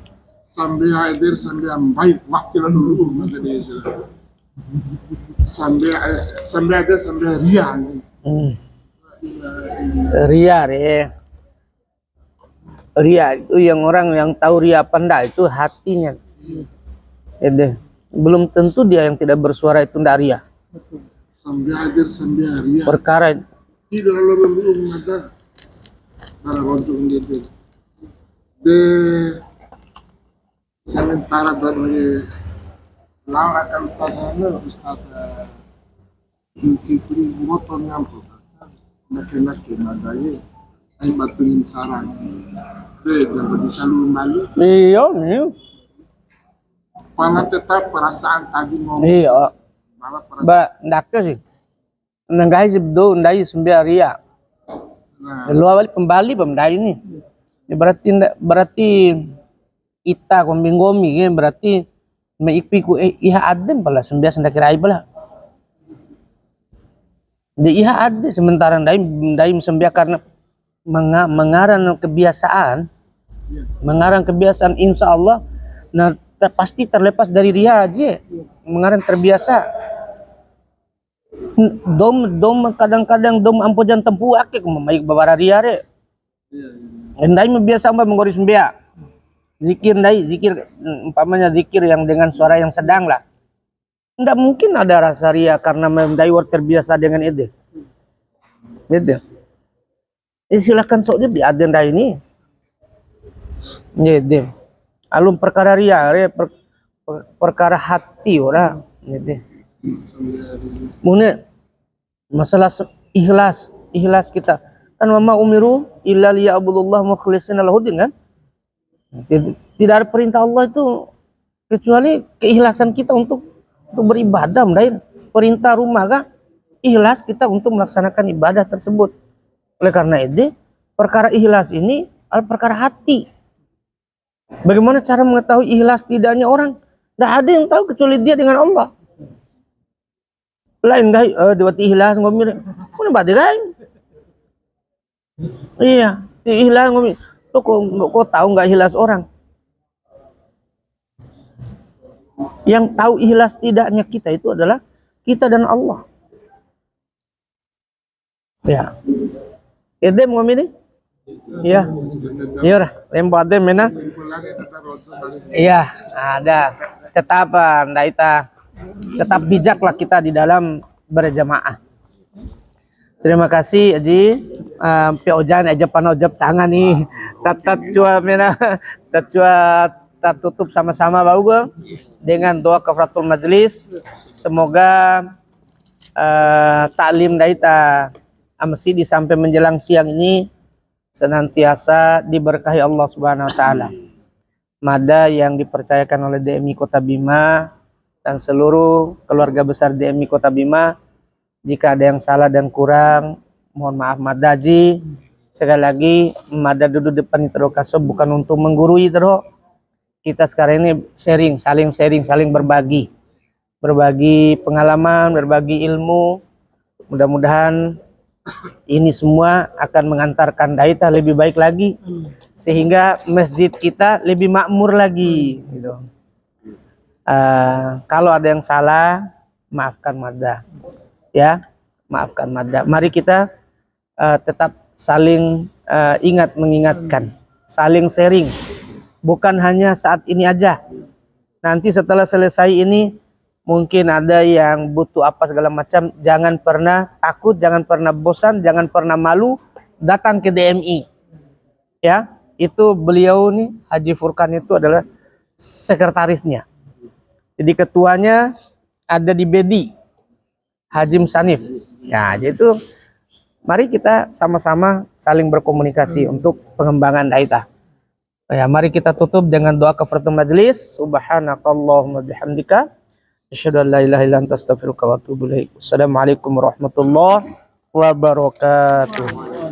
Sambil hadir sambil baik waktu dulu madai itu. Sambil ada sambil riang. Ria itu yang orang yang tahu ria pandai itu hatinya. Jadi belum tentu dia yang tidak bersuara itu ndak ria. Sambil hadir sambil riang. Perkara Tidak lalu madai. Para rontok gitu. De sementara dari Laura kan Ustaz Zulkifli motor nyampur. Nak madai ay batuin saran. Dan bisa lumali. iya nih. Pala tetap perasaan tadi ngomong. Iya. Malah perasaan. Ba ndaka sih. Nanggai sibdo ndai sembia ria. Nah, Lu awal kembali pemdai ini. Berarti ita kombing gomi kan berarti meipi ku iha adem pala sembia sendak kirai pala. Di iha adem sementara daim sembia karena mengarang kebiasaan. Mengarang kebiasaan insya Allah nah pasti terlepas dari ria aja. Mengarang terbiasa. Dom kadang-kadang dom ampojan tempu ake memaik babara ria re. Ndai biasa mbak menggori sembia. Zikir umpamanya zikir yang dengan suara yang sedang lah. Ndak mungkin ada rasa ria karena mendai terbiasa dengan itu. Gitu. Silakan sok di aden dah ini. Gitu. Alum perkara ria perkara hati orang. Gitu. Mune masalah ikhlas kita kan mama umiru illa liya'budullah mukhlishina lahuddin kan tidak ada perintah Allah itu kecuali keikhlasan kita untuk beribadah lain perintah rumah kan ikhlas kita untuk melaksanakan ibadah tersebut oleh karena itu perkara ikhlas ini adalah perkara hati. Bagaimana cara mengetahui ikhlas tidaknya orang? Tidak ada yang tahu kecuali dia dengan Allah. Lain dah diwati ikhlas ngomir mana bade lain iya ikhlas ngomir lo kok tahu nggak ikhlas orang yang tahu ikhlas tidaknya kita itu adalah kita dan Allah ya edem ngomir iya iya lah lembu adem mana iya ada tetapan daita tetap bijaklah kita di dalam berjamaah. Terima kasih Aji. Piojan aja panojab tangan nih. Tatat cua mena, tutup sama-sama bau dengan doa kafaratul majlis. Semoga taklim daita masjid sampai menjelang siang ini senantiasa diberkahi Allah Subhanahu wa taala. Mada yang dipercayakan oleh DMI Kota Bima dan seluruh keluarga besar DMI Kota Bima. Jika ada yang salah dan kurang, mohon maaf Madaji. Sekali lagi, Mada duduk depan Itro Kaso bukan untuk menggurui Itro. Kita sekarang ini sharing, saling berbagi. Berbagi pengalaman, berbagi ilmu. Mudah-mudahan ini semua akan mengantarkan Daita lebih baik lagi. Sehingga masjid kita lebih makmur lagi. Gitu. Kalau ada yang salah, maafkan Mada. Ya, maafkan Mada. Mari kita tetap saling mengingatkan, saling sharing. Bukan hanya saat ini aja. Nanti setelah selesai ini, mungkin ada yang butuh apa segala macam. Jangan pernah takut, jangan pernah bosan, jangan pernah malu. Datang ke DMI. Ya, itu beliau nih, Haji Furkan itu adalah sekretarisnya. Jadi ketuanya ada di Bedi. Haji Sanif. Ya, jadi mari kita sama-sama saling berkomunikasi untuk pengembangan Daita. Ya, mari kita tutup dengan doa kafaratul majlis. Subhanakallahumma bihamdika asyhadu an la ilaha illa anta astaghfiruka wa atubu ilaik. Assalamualaikum warahmatullahi wabarakatuh.